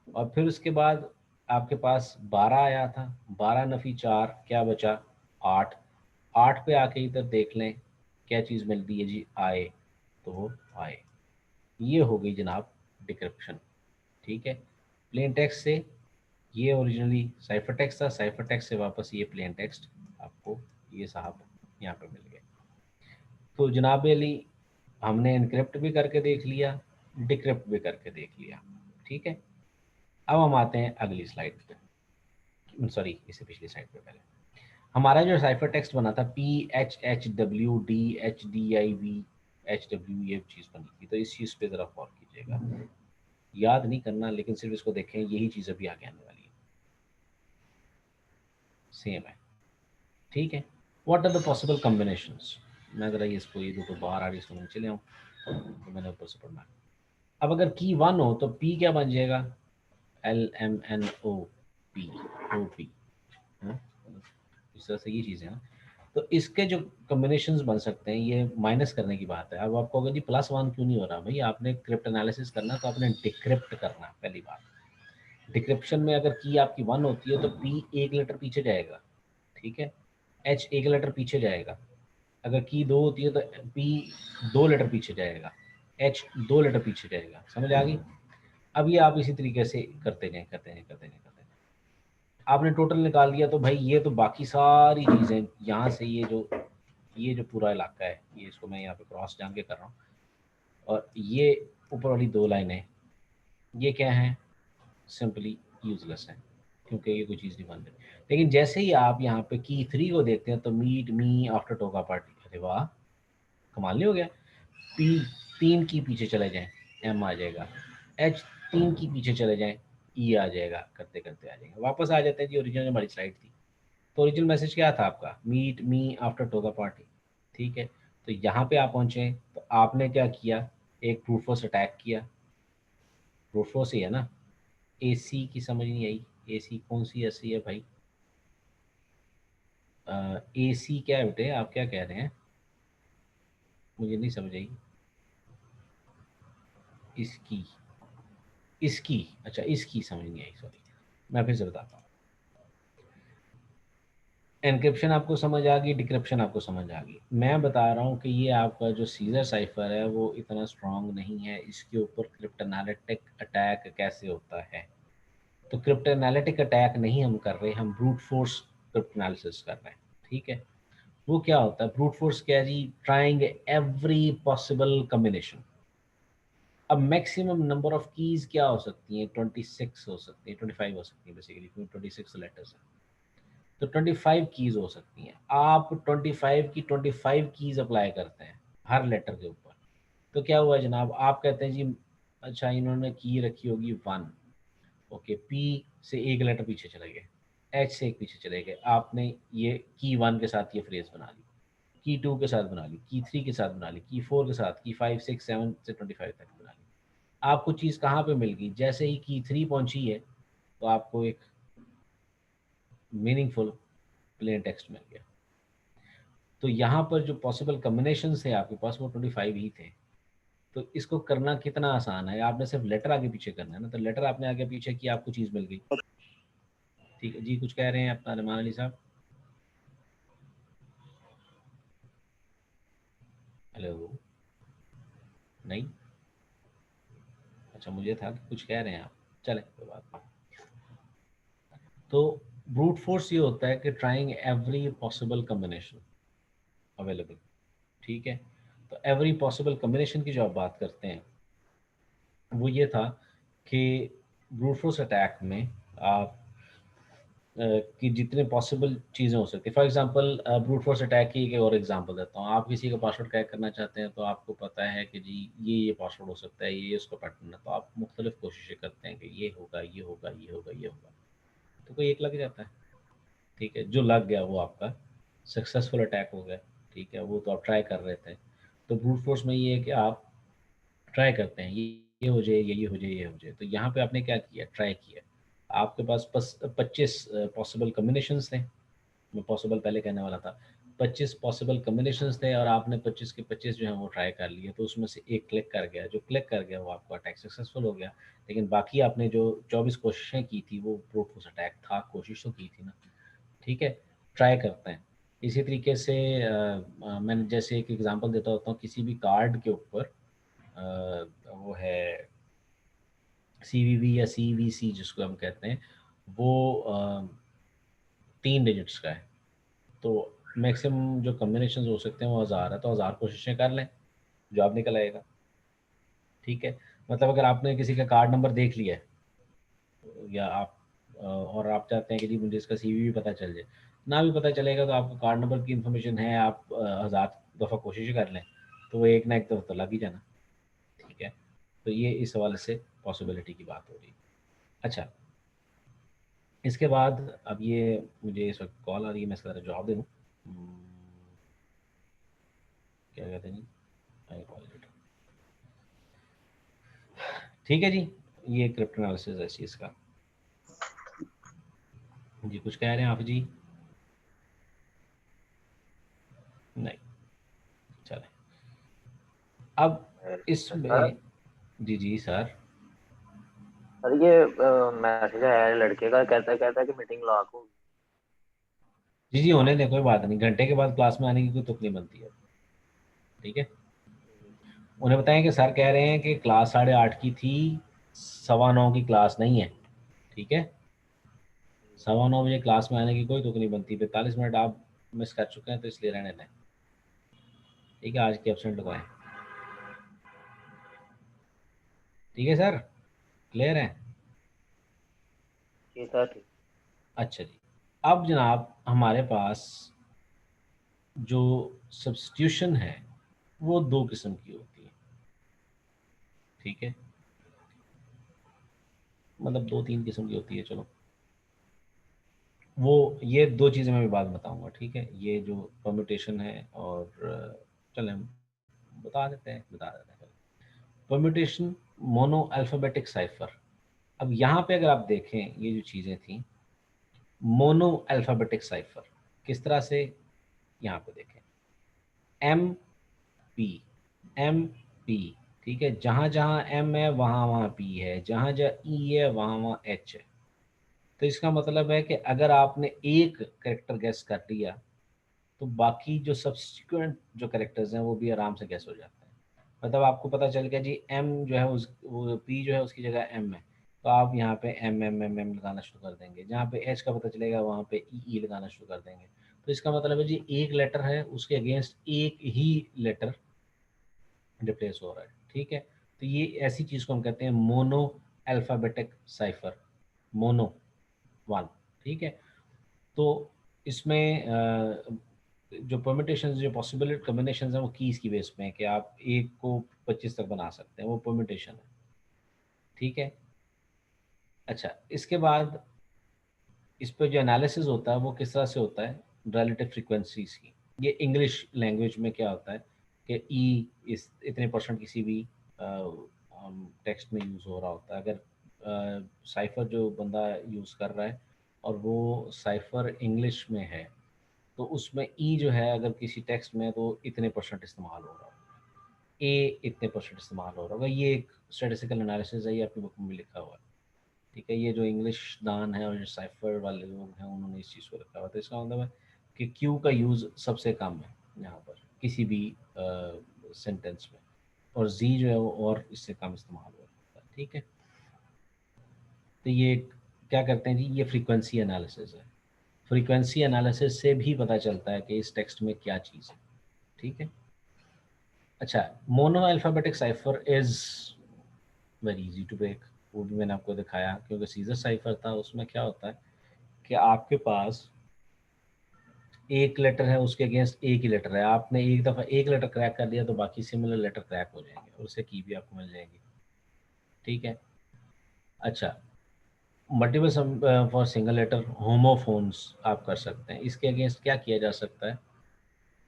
और फिर उसके बाद आपके पास 12 आया था, 12 नफी 4 क्या बचा 8। 8 पे आके इधर देख लें क्या चीज़ मिलती है जी आए, तो वो आए। ये हो गई जनाब डिक्रिप्शन। ठीक है, प्लेन टेक्स्ट से ये ओरिजिनली साइफर टेक्स्ट था, साइफर टेक्स्ट से वापस ये प्लेन टेक्स्ट आपको ये साहब यहाँ पे मिल गए। तो जनाब अली हमने इनक्रिप्ट भी करके देख लिया, डिक्रिप्ट भी करके देख लिया। ठीक है, अब हम आते हैं अगली स्लाइड पे, सॉरी इससे पिछली स्लाइड पे। पहले हमारा जो साइफर टेक्स्ट बना था PHHWDHDIV ये चीज़ बनी थी, तो इस चीज़ पे ज़रा गौर कीजिएगा। याद नहीं करना, लेकिन सिर्फ इसको देखें, यही चीज़ अभी आगे आने वाली है, सेम है। ठीक है, what are the possible combinations. मैं ज़रा ये इसको, ये दो बाहर आ रही इसको मैं चले आऊँ, तो मैंने ऊपर से पढ़ना है। अब अगर की 1 हो तो पी क्या बन जाएगा LMNOP OP। इस तरह से ये चीज़ें हैं। तो इसके जो कॉम्बिनेशंस बन सकते हैं, ये माइनस करने की बात है। अब आपको अगर जी +1 क्यों नहीं हो रहा भाई, आपने क्रिप्ट एनालिसिस करना तो आपने डिक्रिप्ट करना। पहली बात, डिक्रिप्शन में अगर की आपकी 1 होती है तो पी एक लेटर पीछे जाएगा। ठीक है, एच एक लेटर पीछे जाएगा। अगर की 2 होती है तो पी 2 लेटर पीछे जाएगा, एच 2 लेटर पीछे जाएगा। समझ आ गई। अब ये आप इसी तरीके से करते जाएं करते जाएं करते जाएं करते जाएं। आपने टोटल निकाल दिया तो भाई ये तो बाकी सारी चीज़ें यहाँ से ये जो पूरा इलाका है, ये इसको मैं यहाँ पे क्रॉस जान के कर रहा हूँ, और ये ऊपर वाली 2 लाइनें ये क्या हैं, सिंपली यूजलेस हैं, क्योंकि ये कोई चीज़ नहीं बन रही। लेकिन जैसे ही आप यहाँ पे की 3 को देखते हैं तो मीट मी आफ्टर टोका पार्टी, अरे वाह कमाल नहीं हो गया। पी 3 की पीछे चले जाएं एम आ जाएगा, एच 3 की पीछे चले जाएं ई आ जाएगा, करते करते आ जाएगा। वापस आ जाते हैं जी ओरिजिनल हमारी स्लाइड थी। तो ओरिजिनल मैसेज क्या था आपका, meet me after toga party. ठीक है, तो यहाँ पे आप पहुँचे तो आपने क्या किया, एक ब्रूट फोर्स अटैक किया। ब्रूट फोर्स ही है ना, एसी की समझ नहीं आई, एसी कौन सी एसी है भाई, एसी क्या है बेटे, आप क्या कह रहे हैं, मुझे नहीं समझ आई। इसकी इसकी अच्छा इसकी समझ नहीं आई, सॉरी, मैं फिर से बताता हूँ। एनक्रिप्शन आपको समझ आ गई, डिक्रिप्शन आपको समझ आ गई। मैं बता रहा हूँ कि ये आपका जो सीजर साइफर है वो इतना स्ट्रांग नहीं है, इसके ऊपर क्रिप्टोनालिटिक अटैक कैसे होता है। तो क्रिप्टोनालिटिक अटैक नहीं हम कर रहे, हम ब्रूट फोर्स क्रिप्टोनालिसिस कर रहे हैं। ठीक है, वो क्या होता है ब्रूट फोर्स? क्या है जी? Trying every possible combination. अब मैक्सिमम नंबर ऑफ कीज क्या हो सकती हैं? 26 हो सकती है, 25 हो सकती है बेसिकली, क्योंकि 26 लेटर्स हैं। तो 25 कीज हो सकती हैं। आप 25 की 25 कीज अप्लाई करते हैं हर लेटर के ऊपर। तो क्या हुआ जनाब, आप कहते हैं जी अच्छा इन्होंने की रखी होगी 1, ओके, पी से एक लेटर पीछे चले गए, एच से एक पीछे चले गए, आपने ये की 1 के साथ ये फ्रेज बना ली, की 2 के साथ बना ली, की 3 के साथ बना ली, की 4 के साथ, की 5 6 7 से 25 तक बना ली। आपको चीज़ कहाँ पे मिल गई? जैसे ही की 3 पहुंची है तो आपको एक मीनिंगफुल प्लेन टेक्स्ट मिल गया। तो यहाँ पर जो पॉसिबल कम्बिनेशन थे आपके पास वो 25 ही थे। तो इसको करना कितना आसान है, आपने सिर्फ लेटर आगे पीछे करना है ना। तो लेटर आपने आगे पीछे किया, आपको चीज़ मिल गई। ठीक है जी, कुछ कह रहे हैं अपना रहमान अली साहब? हेलो? नहीं? अच्छा, मुझे था कि कुछ कह रहे हैं आप। चले, कोई बात नहीं। तो ब्रूट फोर्स ये होता है कि trying every possible combination available. ठीक है, तो एवरी पॉसिबल कम्बिनेशन की जो आप बात करते हैं वो ये था कि ब्रूट फोर्स अटैक में आप कि जितने पॉसिबल चीज़ें हो सकती है। For example brute force attack की एक और एग्जांपल देता हूँ। आप किसी का पासवर्ड क्रैक करना चाहते हैं तो आपको पता है कि जी ये पासवर्ड हो सकता है, ये उसका पैटर्न है, तो आप मुख्तलिफ कोशिशें करते हैं कि ये होगा, ये होगा, ये होगा, ये होगा। तो कोई एक लग जाता है। ठीक है, जो लग गया वो आपका सक्सेसफुल अटैक हो गया। ठीक है, वो तो आप ट्राई कर रहे थे। तो ब्रूट फोर्स में ये है कि आप ट्राई करते हैं ये हो जाए, ये हो जाए, ये हो जाए। तो यहाँ पे आपने क्या किया? ट्राई किया। आपके पास 25 पॉसिबल कम्बिनेशंस थे। मैं पॉसिबल पहले कहने वाला था। 25 पॉसिबल कम्बिनेशंस थे और आपने 25 के 25 जो है वो ट्राई कर लिए। तो उसमें से एक क्लिक कर गया, जो क्लिक कर गया वो आपका अटैक सक्सेसफुल हो गया। लेकिन बाकी आपने जो 24 कोशिशें की थी वो ब्रूट फोर्स अटैक था। कोशिश तो की थी ना। ठीक है, ट्राई करते हैं। इसी तरीके से मैंने जैसे एक एग्जांपल देता होता हूँ, किसी भी कार्ड के ऊपर वो है CVV या CVC जिसको हम कहते हैं, वो 3 डिजिट्स का है। तो मैक्सिमम जो कॉम्बिनेशन हो सकते हैं वो 1000 है। तो 1000 कोशिशें कर लें, जवाब निकल आएगा। ठीक है, मतलब अगर आपने किसी का कार्ड नंबर देख लिया है या आप और आप चाहते हैं कि जी मुझे इसका CVV पता चल जाए, ना भी पता चलेगा तो आपको कार्ड नंबर की इन्फॉर्मेशन है, आप 1000 दफ़ा कोशिश कर लें तो वो एक ना एक दफ़ा तो लग ही जाना। ठीक है, तो ये इस हवाले से पॉसिबिलिटी की बात हो रही है। अच्छा, इसके बाद अब ये मुझे इस वक्त कॉल आ रही है, मैं इसका ज़रा जवाब दे दूँ। क्या कहते हैं जी? आई apologize। ठीक है जी, ये क्रिप्टो एनालिसिस है इस चीज़ का। जी कुछ कह रहे हैं आप जी? नहीं, चले। अब सर इसमें जी जी सर। सर ये मैसेज आया है लड़के का, कहता कहता है कि मीटिंग लॉक होगी। जी जी होने दें, कोई बात नहीं। घंटे के बाद क्लास में आने की कोई तुक नहीं बनती है। ठीक है, उन्हें बताएं कि सर कह रहे हैं कि क्लास 8:30 की थी, 9:15 की क्लास नहीं है। ठीक है, 9:15 बजे क्लास में आने की कोई तुक नहीं बनती। 45 मिनट आप मिस कर चुके हैं तो इसलिए रहने दें। ठीक है, आज की एब्सेंट लगाएं। ठीक है सर, क्लियर है? जी सर ठीक। अच्छा जी, अब जनाब हमारे पास जो सब्स्टिट्यूशन है वो 2 किस्म की होती है। ठीक है, मतलब 2-3 किस्म की होती है। चलो, वो ये 2 चीज़ें मैं भी बाद में बताऊंगा। ठीक है, ये जो परम्यूटेशन है और चलें हम बता देते हैं। Permutation, mono alphabetic cipher. अब यहाँ पे अगर आप देखें ये जो चीज़ें थी, मोनो अल्फ़ाबेटिक साइफर किस तरह से, यहाँ पे देखें M P ठीक है, जहाँ जहाँ M है वहाँ वहाँ P है, जहाँ जहाँ E है वहाँ वहाँ H है। तो इसका मतलब है कि अगर आपने एक करेक्टर गैस कर लिया तो बाकी जो सब्सिक्वेंट जो करेक्टर्स हैं वो भी आराम से गैस हो जाते हैं। मतलब आपको पता चल गया जी एम जो है उस वो पी जो है उसकी जगह एम है, तो आप यहाँ पे एम एम एम एम लगाना शुरू कर देंगे। जहाँ पे एच का पता चलेगा वहाँ पे ई लगाना शुरू कर देंगे। तो इसका मतलब है जी एक लेटर है उसके अगेंस्ट एक ही लेटर रिप्लेस हो रहा है। ठीक है, तो ये ऐसी चीज़ को हम कहते हैं mono alphabetic cipher, mono one. ठीक है, तो इसमें जो परमिटेशन जो पॉसिबल कम्बिनेशन है वो कीज़ की बेस में है कि आप एक को 25 तक बना सकते हैं, वो परमिटेशन है। ठीक है, अच्छा इसके बाद इस पर जो एनालिसिस होता है वो किस तरह से होता है, रिलेटिव फ्रीक्वेंसीज की। ये इंग्लिश लैंग्वेज में क्या होता है कि ई इस इतने परसेंट किसी भी टेक्स्ट में यूज़ हो रहा होता है। अगर साइफर जो बंदा यूज़ कर रहा है और वो साइफर इंग्लिश में है तो उसमें ई जो है अगर किसी टेक्स्ट में तो इतने परसेंट इस्तेमाल हो रहा होगा, ए इतने परसेंट इस्तेमाल हो रहा होगा। ये एक स्टेटिस्टिकल एनालिसिस है, ये आपकी बुक में भी लिखा हुआ है। ठीक है, ये जो इंग्लिश दान है और जो साइफर वाले लोग हैं उन्होंने इस चीज़ को रखा हुआ। तो इसका मतलब है कि क्यू का यूज़ सबसे कम है यहाँ पर किसी भी सेंटेंस में, और जी जो है वो और इससे कम इस्तेमाल होता है। ठीक है, तो ये क्या करते हैं जी, ये फ्रीक्वेंसी एनालिसिस है। फ्रीक्वेंसी एनालिसिस से भी पता चलता है कि इस टेक्स्ट में क्या चीज़ है। ठीक है, अच्छा mono alphabetic cipher is very easy to break, वो भी मैंने आपको दिखाया। क्योंकि सीजर साइफर था उसमें क्या होता है कि आपके पास एक लेटर है उसके अगेंस्ट एक ही लेटर है, आपने एक दफ़ा एक लेटर क्रैक कर दिया तो बाकी सिमिलर लेटर क्रैक हो जाएंगे और उससे की भी आपको मिल जाएगी। ठीक है, अच्छा multiple for single letter homophones आप कर सकते हैं। इसके अगेंस्ट क्या किया जा सकता है,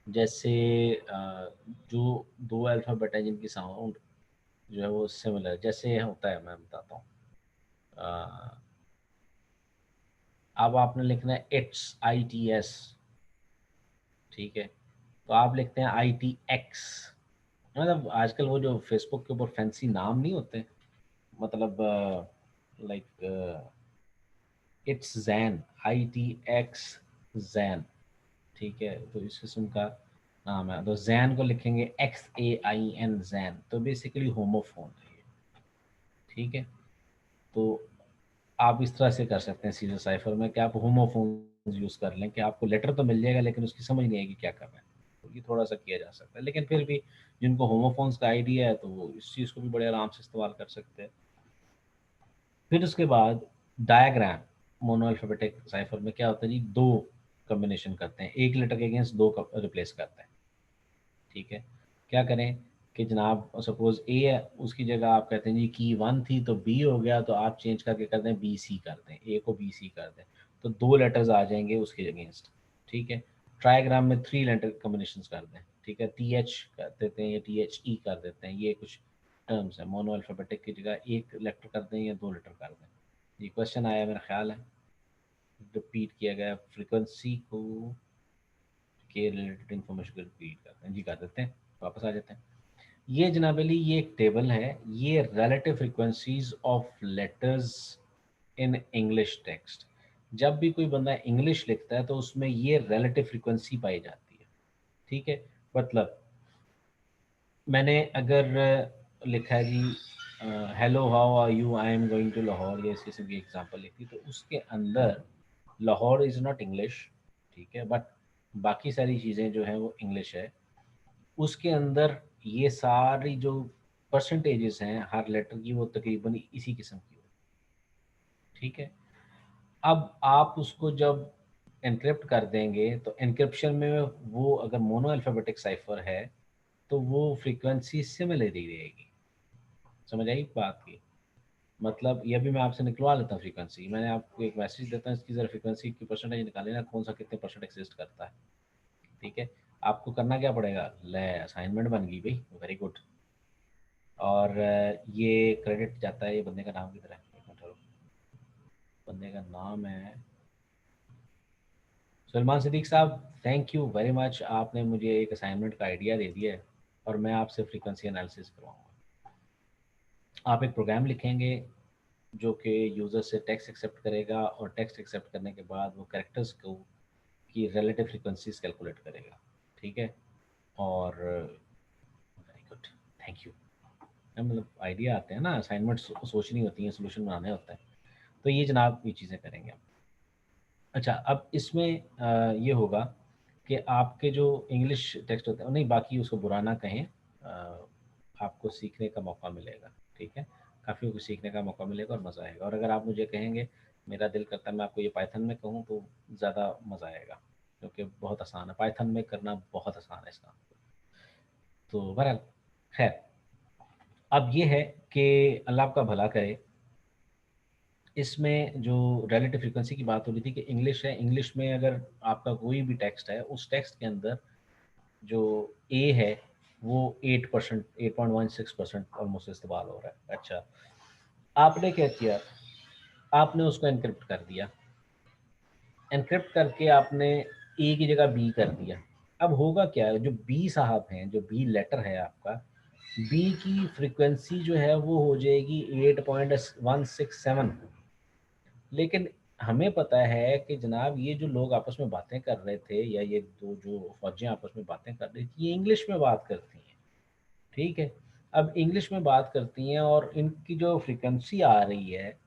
जैसे जो दो अल्फ़ाबेट है जिनकी साउंड जो है वो सिमिलर जैसे होता है, मैं बताता हूँ। अब आपने लिखना है इट्स ITS, ठीक है, तो आप लिखते हैं ITX। मतलब आजकल वो जो फेसबुक के ऊपर फैंसी नाम नहीं होते, मतलब like it's Jain, ITX Jain. ठीक है, तो इस किस्म का नाम है। तो जैन को लिखेंगे XAIN जैन, तो बेसिकली होमोफोन है ये। ठीक है, तो आप इस तरह से कर सकते हैं सीधे साइफर में कि आप होमोफोन यूज़ कर लें कि आपको लेटर तो मिल जाएगा लेकिन उसकी समझ नहीं आएगी क्या कर रहे हैं। तो ये थोड़ा सा किया जा सकता है, लेकिन फिर भी जिनको होमोफोन्स का आइडिया है तो वो इस चीज़ को भी बड़े आराम से इस्तेमाल कर सकते हैं। फिर उसके बाद डायग्राम मोनो अल्फ़ाबेटिक साइफर में क्या होता है जी, दो कॉम्बिनेशन करते हैं, एक लेटर के अगेंस्ट दो रिप्लेस करते हैं। ठीक है, क्या करें कि जनाब सपोज ए है उसकी जगह आप कहते हैं जी की 1 थी तो बी हो गया, तो आप चेंज करके कर दें BC कर दें, ए को BC कर दें, तो दो लेटर्स आ जाएंगे उसके अगेंस्ट। ठीक है, ट्राइग्राम में 3 लेटर कॉम्बिनेशन कर दें। ठीक है, TH कर देते हैं या THE कर देते हैं, ये कुछ टर्म्स है। मोनो अल्फ़ाबेटिक की जगह एक लेटर कर दें या दो लेटर कर दें। ये क्वेश्चन आया मेरा ख्याल है, रिपीट किया गया फ्रीक्वेंसी को के रिलेटेड इन्फॉर्मेशन को रिपीट करते हैं जी, कर देते हैं, वापस आ जाते हैं। ये जनाब अली ये एक टेबल है, ये relative frequencies of letters in English text. जब भी कोई बंदा इंग्लिश लिखता है तो उसमें ये रिलेटिव फ्रीक्वेंसी पाई जाती है। ठीक है, मतलब मैंने अगर लिखा है जी hello how are you I am going to Lahore, ये इस किस्म की एग्जांपल लिखी, तो उसके अंदर लाहौर इज़ नॉट इंग्लिश। ठीक है, बट बाकी सारी चीज़ें जो हैं वो इंग्लिश है। उसके अंदर ये सारी जो परसेंटेजेस हैं हर लेटर की वो तकरीबन इसी किस्म की होती है। ठीक है, अब आप उसको जब एनक्रिप्ट कर देंगे तो एनक्रिप्शन में वो अगर मोनो अल्फ़ाबेटिक साइफर है तो वो फ्रीक्वेंसी सिमिलर ही रहेगी। समझ आई बात की, मतलब ये भी मैं आपसे निकलवा लेता हूँ फ्रीक्वेंसी, मैंने आपको एक मैसेज देता हूँ इसकी ज़रा फ्रीक्वेंसी की परसेंटेज निकाले ना, कौन सा कितने परसेंट एक्सिस्ट करता है। ठीक है, आपको करना क्या पड़ेगा, ले असाइनमेंट बन गई भाई, वेरी गुड। और ये क्रेडिट जाता है, ये बंदे का नाम किधर है, एक मिनट रुको। बंदे का नाम है सलमान सिद्दीक साहब। थैंक यू वेरी मच, आपने मुझे एक असाइनमेंट का आइडिया दे दिया है और मैं आपसे फ्रीक्वेंसी एनालिसिस करवाऊंगा। आप एक प्रोग्राम लिखेंगे जो कि यूज़र से टेक्स्ट एक्सेप्ट करेगा और टेक्स्ट एक्सेप्ट करने के बाद वो कैरेक्टर्स को की रिलेटिव फ्रीक्वेंसीज कैलकुलेट करेगा, ठीक है। और वेरी गुड, थैंक यू। मतलब आइडिया आते हैं ना, असाइनमेंट सोचनी होती है, सोल्यूशन बनाने होता है, तो ये जनाब ये चीज़ें करेंगे हम। अच्छा, अब इसमें ये होगा कि आपके जो इंग्लिश टेक्स्ट होते हैं, नहीं बाकी उसको बुरा ना कहें, आपको सीखने का मौका मिलेगा, ठीक है। काफ़ी कुछ सीखने का मौका मिलेगा और मज़ा आएगा। और अगर आप मुझे कहेंगे मेरा दिल करता है मैं आपको ये पाइथन में कहूँ तो ज़्यादा मज़ा आएगा, क्योंकि बहुत आसान है पाइथन में करना, बहुत आसान है इसका। तो बहरहाल खैर, अब ये है कि अल्लाह आपका भला करे। इसमें जो रिलेटिव फ्रीक्वेंसी की बात हो रही थी कि इंग्लिश है, इंग्लिश में अगर आपका कोई भी टेक्स्ट है, उस टेक्स्ट के अंदर जो ए है वो 8%, 8.16% ऑलमोस्ट इस्तेमाल हो रहा है। अच्छा, आपने क्या किया, आपने उसको एनक्रिप्ट कर दिया, एनक्रिप्ट करके आपने ए की जगह बी कर दिया। अब होगा क्या, जो बी साहब हैं, जो बी लेटर है आपका, बी की फ्रीक्वेंसी जो है वो हो जाएगी 8.167। लेकिन हमें पता है कि जनाब ये जो लोग आपस में बातें कर रहे थे, या ये दो जो फौजें आपस में बातें कर रही थी, ये इंग्लिश में बात करती हैं, ठीक है। अब इंग्लिश में बात करती हैं और इनकी जो फ्रीक्वेंसी आ रही है,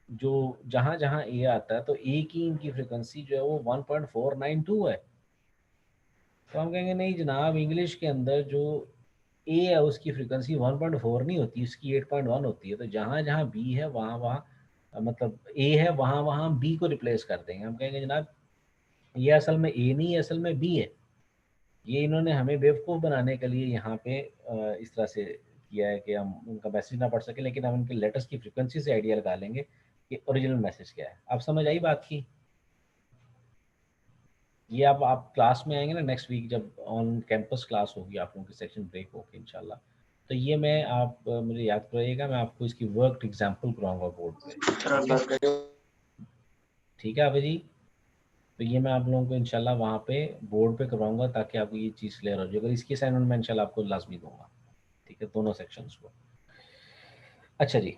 जो जहाँ जहाँ ए आता है, तो ए की इनकी फ्रीक्वेंसी जो है वो 1.492 है। तो हम कहेंगे नहीं जनाब, इंग्लिश के अंदर जो ए है उसकी फ्रीक्वेंसी 1.4 नहीं होती, उसकी 8.1 होती है। तो जहाँ जहाँ बी है वहाँ वहाँ मतलब ए है, वहाँ वहाँ बी को रिप्लेस कर देंगे। हम कहेंगे जनाब ये असल में ए नहीं है, असल में बी है। ये इन्होंने हमें बेवकूफ़ बनाने के लिए यहाँ पे इस तरह से किया है कि हम उनका मैसेज ना पढ़ सकें, लेकिन हम उनके लेटर्स की फ्रीक्वेंसी से आइडिया लगा लेंगे कि ओरिजिनल मैसेज क्या है। आप समझ आई बात की? ये अब आप क्लास में आएंगे ना नेक्स्ट वीक, जब ऑन कैंपस क्लास होगी, आप लोगों की सेक्शन ब्रेक होगी इंशाल्लाह, तो ये मैं आप मुझे याद कराइएगा, मैं आपको इसकी वर्क एग्जांपल कराऊंगा बोर्ड पे, ठीक है आप जी। तो ये मैं आप लोगों को इंशाल्लाह वहाँ पे बोर्ड पे करवाऊंगा, ताकि आपको ये चीज़ क्लियर हो जाए। अगर इसकी असाइनमेंट मैं इंशाल्लाह आपको लाजमी दूंगा, ठीक है, दोनों सेक्शंस को। अच्छा जी,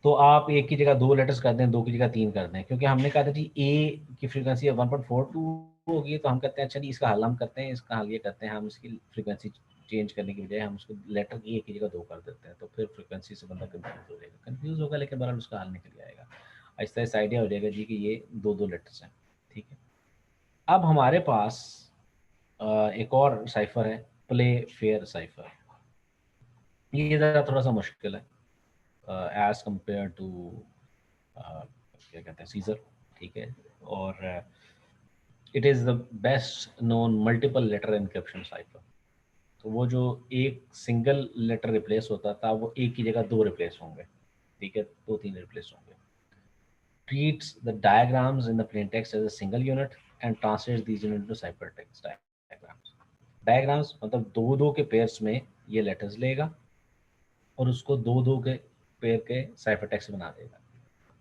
तो आप एक की जगह दो लेटर्स कर दें, दो की जगह तीन कर दें, क्योंकि हमने कहा था जी ए की फ्रीक्वेंसी 1.42 होगी, तो हम कहते हैं अच्छा जी इसका हल हम करते हैं, इसका हल ये करते हैं, हम इसकी फ्रीक्वेंसी चेंज करने की बजाय हम उसको लेटर की एक की जगह दो कर देते हैं, तो फिर फ्रीक्वेंसी से बंदा कंफ्यूज हो जाएगा, कंफ्यूज होगा, लेकिन बहरहाल उसका हल निकल आएगा। आहिस्ता आहिस्ता आइडिया हो जाएगा जी कि ये दो दो लेटर्स हैं, ठीक है। अब हमारे पास एक और साइफर है, प्ले फेयर साइफर। ये ज़रा थोड़ा सा मुश्किल है एज कम्पेयर टू क्या कहते हैं सीजर, ठीक है। और it is the best known multiple letter encryption cipher. तो वो जो एक सिंगल लेटर रिप्लेस होता था, वो एक की जगह दो रिप्लेस होंगे, ठीक है, दो तीन रिप्लेस होंगे। treats the diagrams in the plain text as a single unit and translates these units into ciphertext diagrams. Diagrams मतलब दो दो के पेयर्स में ये लेटर्स लेगा और उसको दो दो के पेयर के साइफर टेक्स्ट बना देगा।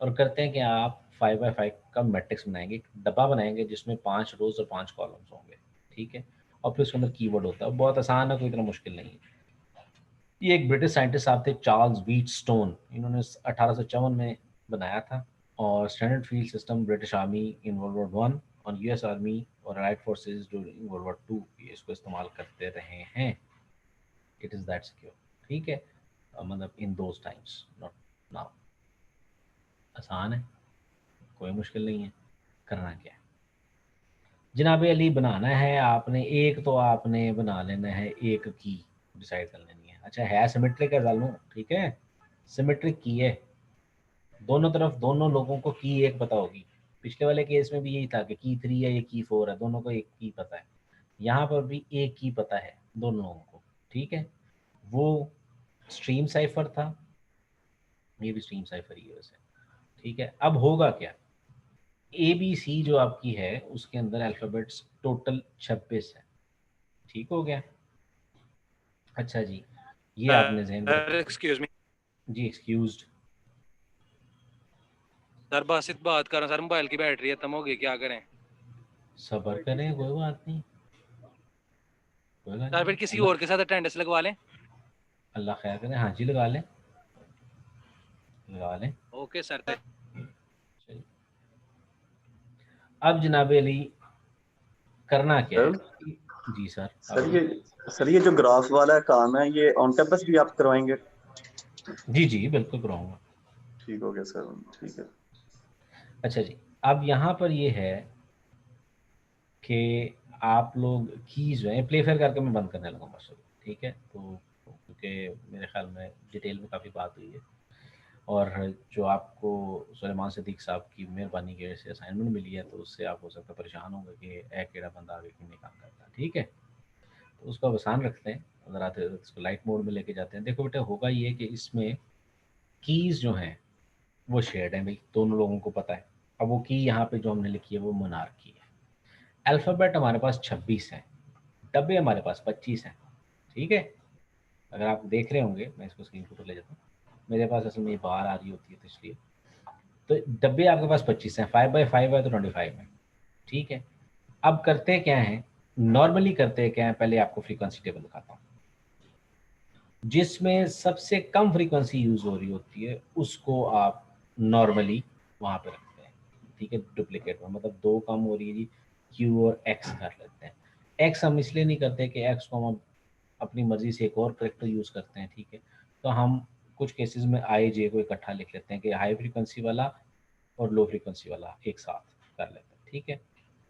और करते हैं कि आप 5x5 का मैट्रिक्स बनाएंगे, एक डब्बा बनाएंगे जिसमें 5 रोज और 5 कॉलम्स होंगे, ठीक है। और फिर उसके अंदर कीवर्ड होता है, बहुत आसान है, कोई इतना मुश्किल नहीं है। ये एक ब्रिटिश साइंटिस्ट साहब थे, चार्ल्स व्हीटस्टोन, इन्होंने 1854 में बनाया था। और standard field system British army in world war one और यूएस आर्मी और allied forces during world war two इसको इस्तेमाल करते रहे हैं। इट इज़ दैट सिक्योर, ठीक है, मतलब in those times, not now. आसान है, कोई मुश्किल नहीं है। करना क्या है जनाब अली, बनाना है आपने एक, तो आपने बना लेना है एक की डिसाइड कर लेनी है। अच्छा है सिमेट्रिक है डालूं, ठीक है, सिमेट्रिक की है, दोनों तरफ दोनों लोगों को की एक पता होगी। पिछले वाले केस में भी यही था कि की 3 है या की 4 है, दोनों को एक की पता है। यहाँ पर भी एक की पता है दोनों लोगों को, ठीक है। वो स्ट्रीम साइफर था, ये भी स्ट्रीम साइफर ही है वैसे, ठीक है। अब होगा क्या, ए बी सी जो आपकी है उसके अंदर अल्फ़ाबेट्स टोटल 26 है, ठीक हो गया। अच्छा जी, ये आपने जहन में रखना। एक्सक्यूज मी जी एक्सक्यूज्ड। सर, बासित बात कर रहा हूं सर, मोबाइल की बैटरी खत्म हो गई, क्या करें सब्र करें, कोई बात नहीं, कोई बात सर? नहीं। फिर किसी अल्लाह और के साथ अटेंडेंस लगवा लें। अल्लाह खैर करें, हाँ जी लगा लें, लगा लें। Okay sir. चलिए। अब जनाब अली करना क्या है? जी सर। सर ये जो ग्राफ वाला काम है ये ऑन कैंपस भी आप करवाएंगे? जी जी बिल्कुल कराऊंगा। ठीक हो गया सर, ठीक है। अच्छा जी, अब यहाँ पर ये है कि आप लोग कीज जो है प्ले फेयर करके मैं बंद करने लगा बस, ठीक है? तो क्योंकि मेरे ख्याल में डिटेल में काफ़ी बात हुई है और जो आपको सुलेमान सिद्दीक साहब की मेहरबानी की वजह से असाइनमेंट मिली है तो उससे आप हो सकता है परेशान होंगे कि एक केड़ा बंदा आगे क्यों नहीं काम करता, ठीक है? तो उसका आसान रखते हैं, अगर आते इसको लाइट मोड में लेके जाते हैं। देखो बेटा होगा ये कि इसमें कीज़ जो हैं वो शेयर्ड हैं भाई, दोनों लोगों को पता है। अब वो की यहाँ पे जो हमने लिखी है वो मोनार्की है। अल्फ़ाबेट हमारे पास 26 हैं, डब्बे हमारे पास 25 हैं, ठीक है? अगर आप देख रहे होंगे, मैं इसको स्क्रीन फोटो ले जाता हूँ, मेरे पास असल में ये बाहर आ रही होती है तो इसलिए। तो डब्बे आपके पास 25 हैं, 5x5 है तो 25 है, ठीक है? अब करते क्या हैं, नॉर्मली करते क्या हैं, पहले आपको फ्रीक्वेंसी टेबल दिखाता हूँ। जिसमें सबसे कम फ्रीक्वेंसी यूज़ हो रही होती है उसको आप नॉर्मली वहाँ पे रखते हैं, ठीक है? डुप्लीकेट में, मतलब 2 कम हो रही है जी, क्यू और एक्स कर लेते हैं। एक्स हम इसलिए नहीं करते कि एक्स को हम अपनी मर्जी से एक और करेक्टर यूज़ करते हैं, ठीक है? तो हम कुछ केसेस में आई जे को इकट्ठा लिख लेते हैं कि हाई फ्रीक्वेंसी वाला और लो फ्रीक्वेंसी वाला एक साथ कर लेते हैं, ठीक है?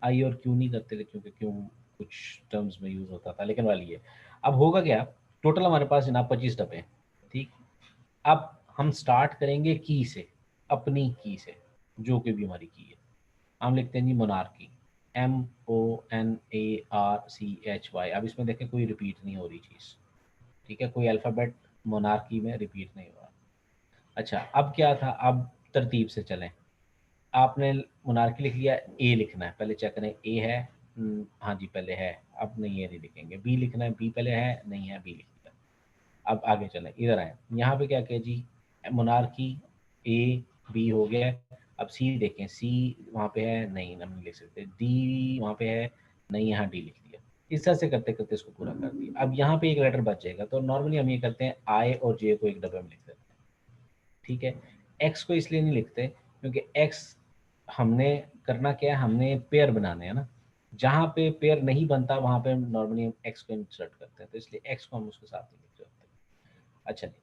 आई और क्यू नहीं करते क्योंकि क्यू कुछ टर्म्स में यूज़ होता था, लेकिन वाली है। अब होगा क्या, टोटल हमारे पास जनाब 25 डब्बे हैं, ठीक? अब हम स्टार्ट करेंगे की से, अपनी की से, जो कि भी हमारी की है। हम लिखते हैं जी मोनार्की, MONARCHY। अब इसमें देखें कोई रिपीट नहीं हो रही चीज़, ठीक है? कोई अल्फ़ाबेट मोनार्की में रिपीट नहीं हो रहा। अच्छा, अब क्या था, अब तरतीब से चलें। आपने मोनार्की लिख लिया, ए लिखना है, पहले चेक करें ए है, हाँ जी पहले है, अब नहीं, ए नहीं लिखेंगे। बी लिखना है, बी पहले है, नहीं है, बी लिख लिया। अब आगे चलें, इधर आए, यहाँ पे क्या किया जी, मोनार्की ए बी हो गया। अब सी देखें, सी वहाँ पे है, नहीं हम नहीं लिख सकते। डी वहाँ पे है, नहीं, यहाँ डी लिख दिया। इस तरह से करते करते इसको पूरा कर दिया। अब यहाँ पे एक लेटर बच जाएगा, तो नॉर्मली हम ये करते हैं आई और जे को एक डब्बे में लिख देते हैं, ठीक है? एक्स को इसलिए नहीं लिखते क्योंकि एक्स हमने करना क्या है, हमने पेयर बनाने हैं ना, जहाँ पे पेयर नहीं बनता वहाँ पे नॉर्मली हम एक्स को इंसर्ट करते हैं, तो इसलिए एक्स को हम उसके साथ नहीं लिख रहे होते। अच्छा जी,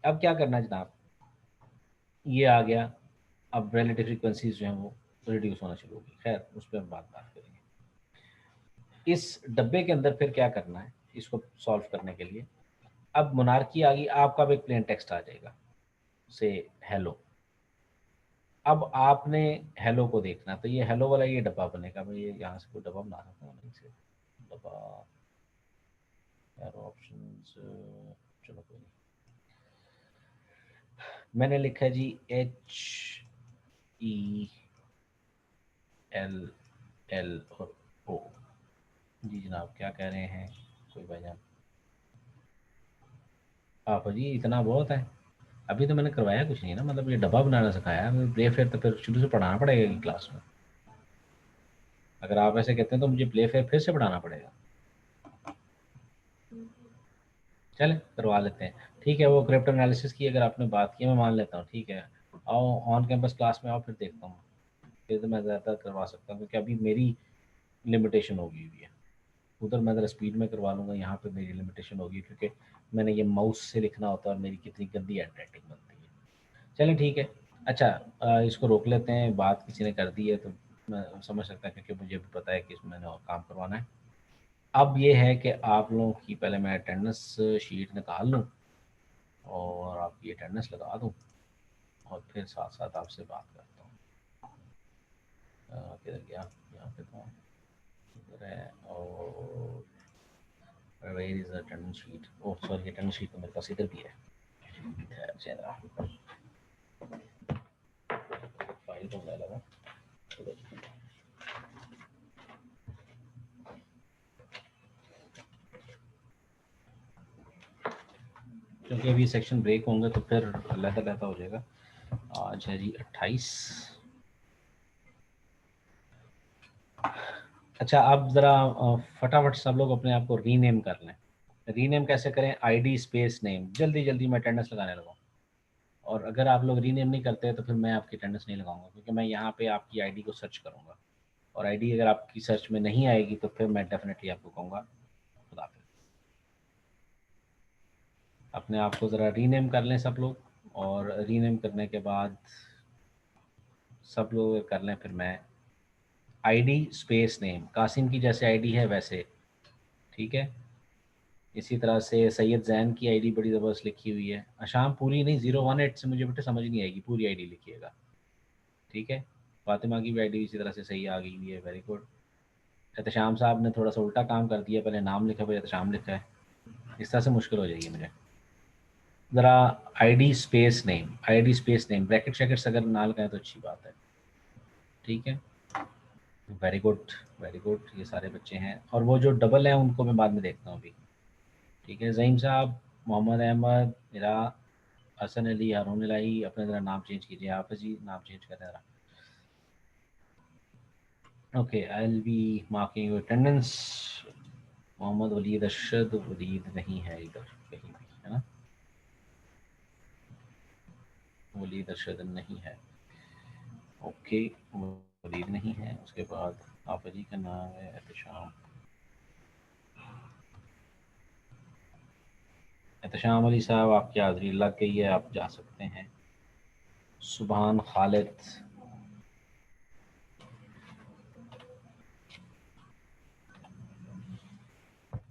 अब क्या करना है जनाब, ये आ गया। अब रिलेटिव फ्रीक्वेंसीज जो हैं वो रिड्यूस होना शुरू होगी, खैर उस पर हम बात करेंगे। इस डब्बे के अंदर फिर क्या करना है इसको सॉल्व करने के लिए, अब मोनार्की आ गई, आपका भी एक प्लेन टेक्स्ट आ जाएगा से हेलो। अब आपने हेलो को देखना, तो ये हेलो वाला ये डब्बा बनेगा। मैं ये यहाँ से कोई डब्बा बना सकता हूँ, से डब्बा यार ऑप्शंस, चलो कोई नहीं। मैंने लिखा जी HELL और O। जी जनाब क्या कह रहे हैं कोई भाईजान? आप जी इतना बहुत है, अभी तो मैंने करवाया कुछ नहीं ना, मतलब ये डब्बा बनाना सिखाया, प्ले फेयर तो फिर शुरू से पढ़ाना पड़ेगा क्लास में। अगर आप ऐसे कहते हैं तो मुझे प्ले फेयर फिर से पढ़ाना पड़ेगा। चले करवा लेते हैं, ठीक है? वो क्रिप्टो एनालिसिस की अगर आपने बात की मैं मान लेता हूँ, ठीक है? आओ ऑन कैंपस क्लास में आओ, फिर देखता हूँ, फिर तो मैं ज़्यादा करवा सकता हूँ क्योंकि अभी मेरी लिमिटेशन होगी हुई है। उधर मैं ज़रा स्पीड में करवा लूँगा, यहाँ पे मेरी लिमिटेशन होगी क्योंकि मैंने ये माउस से लिखना होता है और मेरी कितनी गंदी हैंडराइटिंग बनती है। चलें ठीक है। अच्छा इसको रोक लेते हैं, बात किसी ने कर दी है तो मैं समझ सकता क्योंकि मुझे भी पता है कि इसमें मैंने और काम करवाना है। अब ये है कि आप लोगों की पहले मैं अटेंडेंस शीट निकाल लूँ और आपकी अटेंडेंस लगा दूँ और फिर साथ साथ आपसे बात करता हूँ। किधर गया, यहाँ पे तो इधर है। और where is attendance sheet? Oh sorry, attendance sheet तो मेरे पास इधर भी है। फाइल तो मैं लगा क्योंकि अभी सेक्शन ब्रेक होंगे तो फिर लहता हो जाएगा। आज है जी 28। अच्छा आप ज़रा फटाफट सब लोग अपने आप को रीनेम कर लें। रीनेम कैसे करें? आईडी स्पेस नेम, जल्दी जल्दी मैं अटेंडेंस लगाने लगा। और अगर आप लोग रीनेम नहीं करते तो फिर मैं आपकी अटेंडेंस नहीं लगाऊंगा, क्योंकि मैं यहाँ पे आपकी आईडी को सर्च करूँगा, और आईडी अगर आपकी सर्च में नहीं आएगी तो फिर मैं डेफिनेटली आपको कहूँगा खुदा हाफिज़। अपने आप को ज़रा रीनेम कर लें सब लोग, और रीनेम करने के बाद सब लोग कर लें, फिर मैं आईडी स्पेस नेम, कासिम की जैसे आईडी है वैसे, ठीक है। इसी तरह से सैयद जैन की आईडी बड़ी ज़बरदस्त लिखी हुई है। अशाम पूरी नहीं, 018 से मुझे बेटे समझ नहीं आएगी, पूरी आईडी लिखिएगा, ठीक है। फातिमा की भी आईडी इसी तरह से सही आ गई हुई है, वेरी गुड। एहतशाम साहब ने थोड़ा सा उल्टा काम कर दिया, पहले नाम लिखा फिर एहतशाम लिखा है, इस तरह से मुश्किल हो जाएगी मुझे। ज़रा आईडी स्पेस नेम ब्रैकेट शैकेट्स अगर ना लगाएं तो अच्छी बात है, ठीक है। वेरी गुड वेरी गुड, ये सारे बच्चे हैं, और वो जो डबल हैं उनको मैं बाद में देखता हूँ अभी, ठीक है। ज़हीम साहब, मोहम्मद अहमद, मेरा हसन अली, हारून इलाही, अपने ज़रा नाम चेंज कीजिए, हाफिज़ जी नाम चेंज करें ज़रा। Okay, I will be marking your attendance. Mohammad Waleed Arshad, Waleed नहीं है इधर कहीं भी, है ना, वलीद अरशद नहीं है, ओके वलीद नहीं है। उसके बाद हाफिज़ जी का नाम है एहतशाम, एहतशाम अली साहब आपकी हाज़िरी लग गई है, आप जा सकते हैं। सुभान खालिद,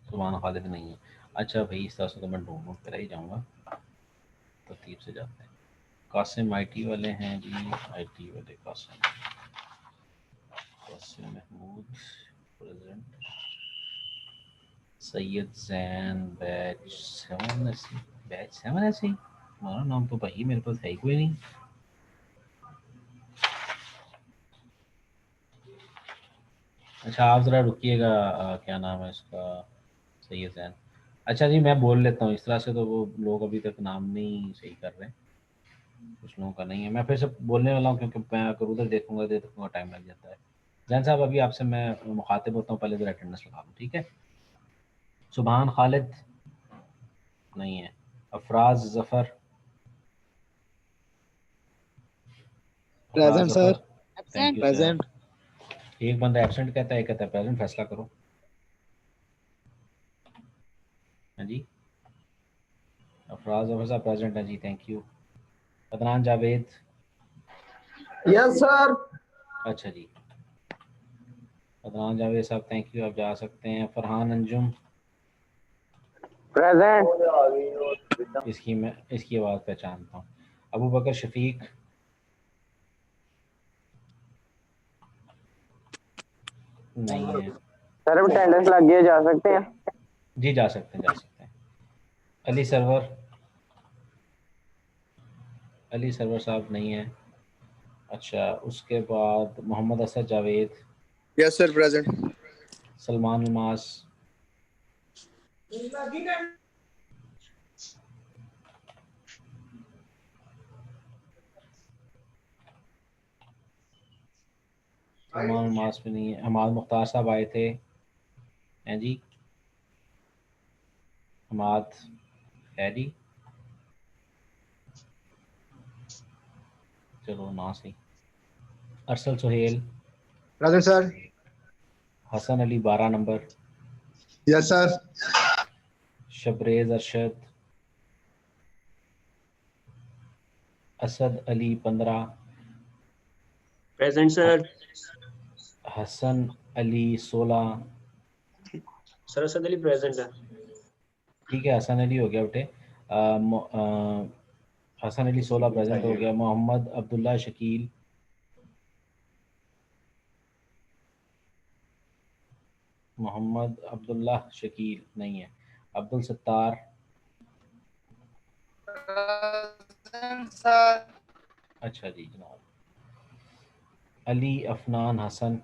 सुभान खालिद नहीं है। अच्छा भाई, इस तरह से तो मैं ढूंढ कर ही जाऊँगा, तरतीब से जाते हैं। कासिम आईटी वाले हैं जी, आईटी वाले कासिम महमूद प्रेजेंट, सैयद जैन बैच 7 ऐसी, बैच 7 ऐसी, हमारा नाम तो भाई मेरे पास है ही कोई नहीं। अच्छा आप ज़रा रुकिएगा, क्या नाम है इसका, सैयद जैन। अच्छा जी मैं बोल लेता हूँ, इस तरह से तो वो लोग अभी तक नाम नहीं सही कर रहे, कुछ लोगों का नहीं है। मैं फिर से बोलने वाला हूँ, क्योंकि मैं अगर उधर देखूंगा टाइम लग जाता है। जैन साहब अभी आपसे मैं मुखातिब होता हूँ, पहले ज़रा अटेंडेंस लगा लूँ, ठीक है। सुभान खालिद नहीं है, Afraz Zafar, present sir. Thank you present. Sir. एक बंदा एब्सेंट कहता है, एक कहता है प्रेजेंट, फैसला करो। हाँ जी, अफराज ज़फ़र साहब प्रेजेंट है जी, thank you. Adnan Javed, yes sir. अच्छा जी, अदनान जावेद साहब थैंक यू, आप जा सकते हैं। फरहान अंजुम, प्रेजेंट। इसकी आवाज़ पहचानता हूँ। अबू बकर शफीक, नहीं है सर अटेंडेंस लग गई है, जा सकते हैं जी, जा सकते हैं। अली सरवर साहब नहीं है। अच्छा, उसके बाद Mohammad Asad Javed, yes sir present. Salman Umas, Salman Umas भी नहीं है। हमाद मुख्तार साहब आए थे, हैं जी, हमाद है जी, चलो ना सही। Arsal Suhail, present sir. Hasan Ali 12 number, yes sir. Shabrez Arshad, Asad Ali 15, present sir. Hasan Ali 16, sir Asad Ali present है। ठीक है हसन अली हो गया बेटे। हसन अली 16 प्रेजेंट हो गया। मोहम्मद अब्दुल्ला शकील, मोहम्मद अब्दुल्ला शकील नहीं है। अब्दुल सत्तार, अच्छा जी जनाब। अली अफनान हसन,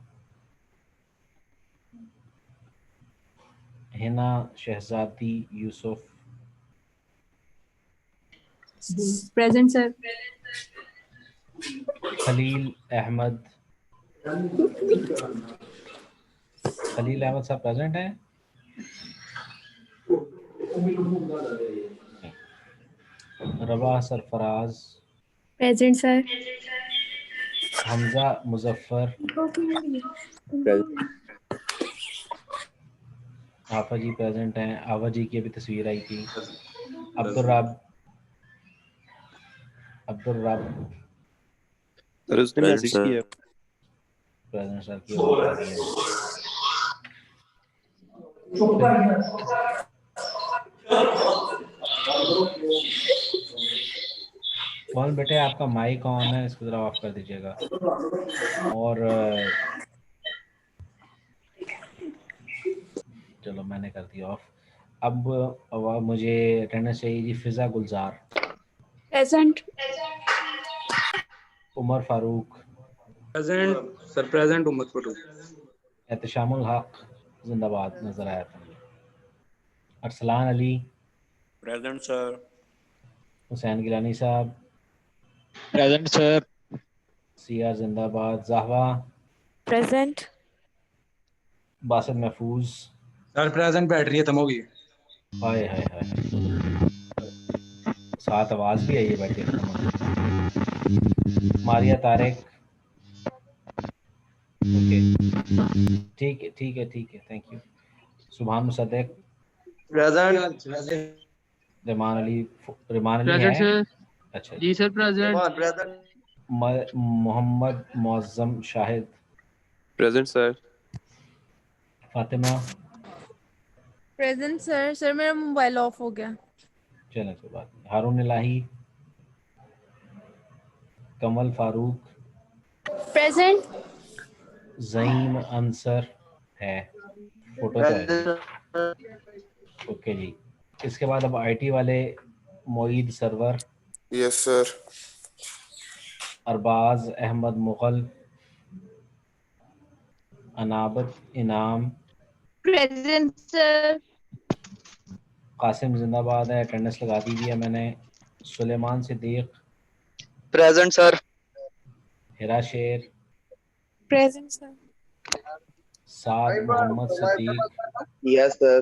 हिना शहजादी यूसुफ, प्रेजेंट सर। खलील अहमद, खलील अहमद साहब प्रेजेंट हैं? रवा सरफराज, Present, sir. हमजा मुजफ्फर, आफा जी प्रेजेंट हैं। आवा जी की अभी तस्वीर आई थी। अब्दुल रब सर उसने मैसेज किया। प्रेजेंट सर की और बता दिया। कौन बेटे आपका माइक ऑन है, इसको जरा ऑफ कर दीजिएगा। और चलो मैंने कर दिया ऑफ। अब मुझे अटेंडेंस चाहिए जी। Fiza Gulzar, Present. Umar Farooq, present sir. Present Umar Farooq. Ehteshamul Haq जिंदाबाद नजर आया था। Arsalan Ali, present sir. Hussain Gilani sahab, present sir. सियार जिंदाबाद। जहवा, Present. बासित महफूज, सर प्रेजेंट। बैटरी खत्म हो गई। हाय हाय हाय, साथ आवाज भी आई है बैटरी खत्म होने की। मारिया तारिक, ओके ठीक है ठीक है ठीक है, thank you. Subhan Musaddiq, present. Riman Ali present है। सर। अच्छा जी sir present. Mohammad Muazzam Shahid, present sir. Fatima, Present, sir. Sir मेरा मोबाइल ऑफ हो गया. चलें कोई बात नहीं। हारून इलाही, कमल फारूक, Present. ज़ईम अंसर है, फोटो तो है। ओके जी। इसके बाद अब आईटी वाले Moeed Sarwar, yes sir. Arbaz Ahmed Mughal, Anabat Inam, Present, sir. Qasim जिंदाबाद है, अटेंडेंस लगा दी है मैंने। Suleman Siddiq, present sir. Hira Sher, Present, sir. Saad Mohammad Sadiq, yes sir.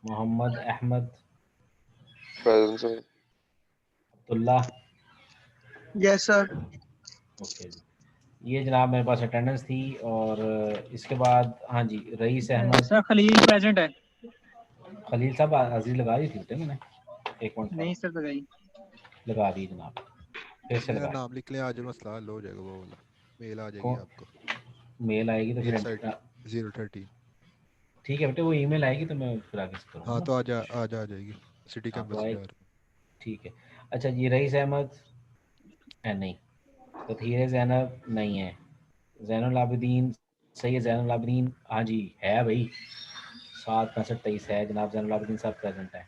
Mohammad Ahmed, present sir. Abdullah. Yes sir. Okay जी, ये जनाब मेरे पास अटेंडेंस थी। और इसके बाद हाँ जी, rice Ahmad. Sir Khalil present है। खलील साहब हाजिरी लगा दी थी बेटे मैंने, एक मिनट नहीं सर लगाई। लगा दी जनाब, फिर से मेरा लगा। नाम लिख लें, आज मसला हल हो जाएगा। वो वाला मेल आ जाएगी कौन आपको। मेल आएगी तो मेरी फिर साइड 013। ठीक है बेटे, वो ईमेल आएगी तो मैं फिर आगे से करूँगा। हाँ तो आ जाएगी सिटी हाँ तो कैंपस आए, में। ठीक है। अच्छा जी, रईस अहमद नहीं, तथहीर ज़ैनब नहीं है, ज़ैनुल आबिदीन, सैयद ज़ैनुल आबिदीन हाँ जी है भाई, 765 है जनाब। ज़ैनुल आबिदीन साहब प्रेजेंट है।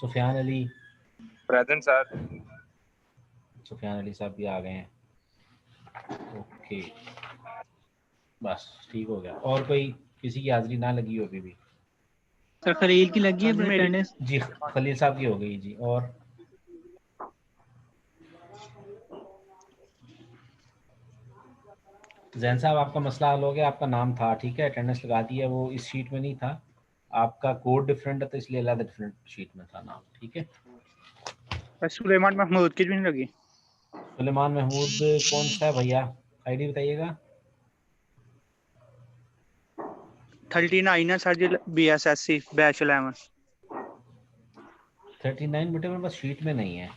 Sufiyan Ali, present sir. सुफियान अली साहब भी आ गए हैं। ओके बस ठीक हो गया। और कोई किसी की हाजिरी ना लगी हो अभी भी? सर खलील की लगी है अटेंडेंस। जी खलील साहब की हो गई जी। और जैन साहब आपका मसला हल हो गया, आपका नाम था ठीक है, अटेंडेंस लगा दी है। वो इस शीट में नहीं था, आपका कोड डिफरेंट है तो इसलिए अलग डिफरेंट शीट में था नाम, ठीक है। सुलेमान महमूद की भी नहीं लगी। सुलेमान महमूद कौन सा है भैया, आईडी बताइएगा। 39 है सर जी, BSSC बैच 11। 39 बेटे मेरे पास शीट में नहीं है।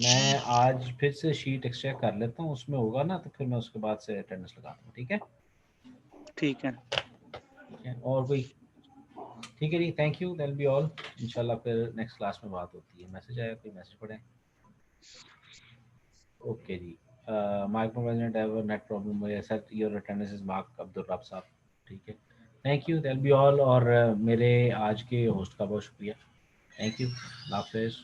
मैं आज फिर से शीट एक्सचेक कर लेता हूँ, उसमें होगा ना तो फिर मैं उसके बाद से अटेंडेंस लगाता हूँ, ठीक है। ठीक है। और कोई? ठीक है जी, thank you, that be all. इंशाल्लाह फिर नेक्स्ट क्लास में बात होती है। मैसेज आया, कोई मैसेज पढ़ें। ओके जी, micro management have net problem, मुझे set your attendance is mark Abdul Rab sahab, ठीक है। Thank you, that be all. और मेरे आज के होस्ट का बहुत शुक्रिया, थैंक यू, अल्लाह हाफिज़।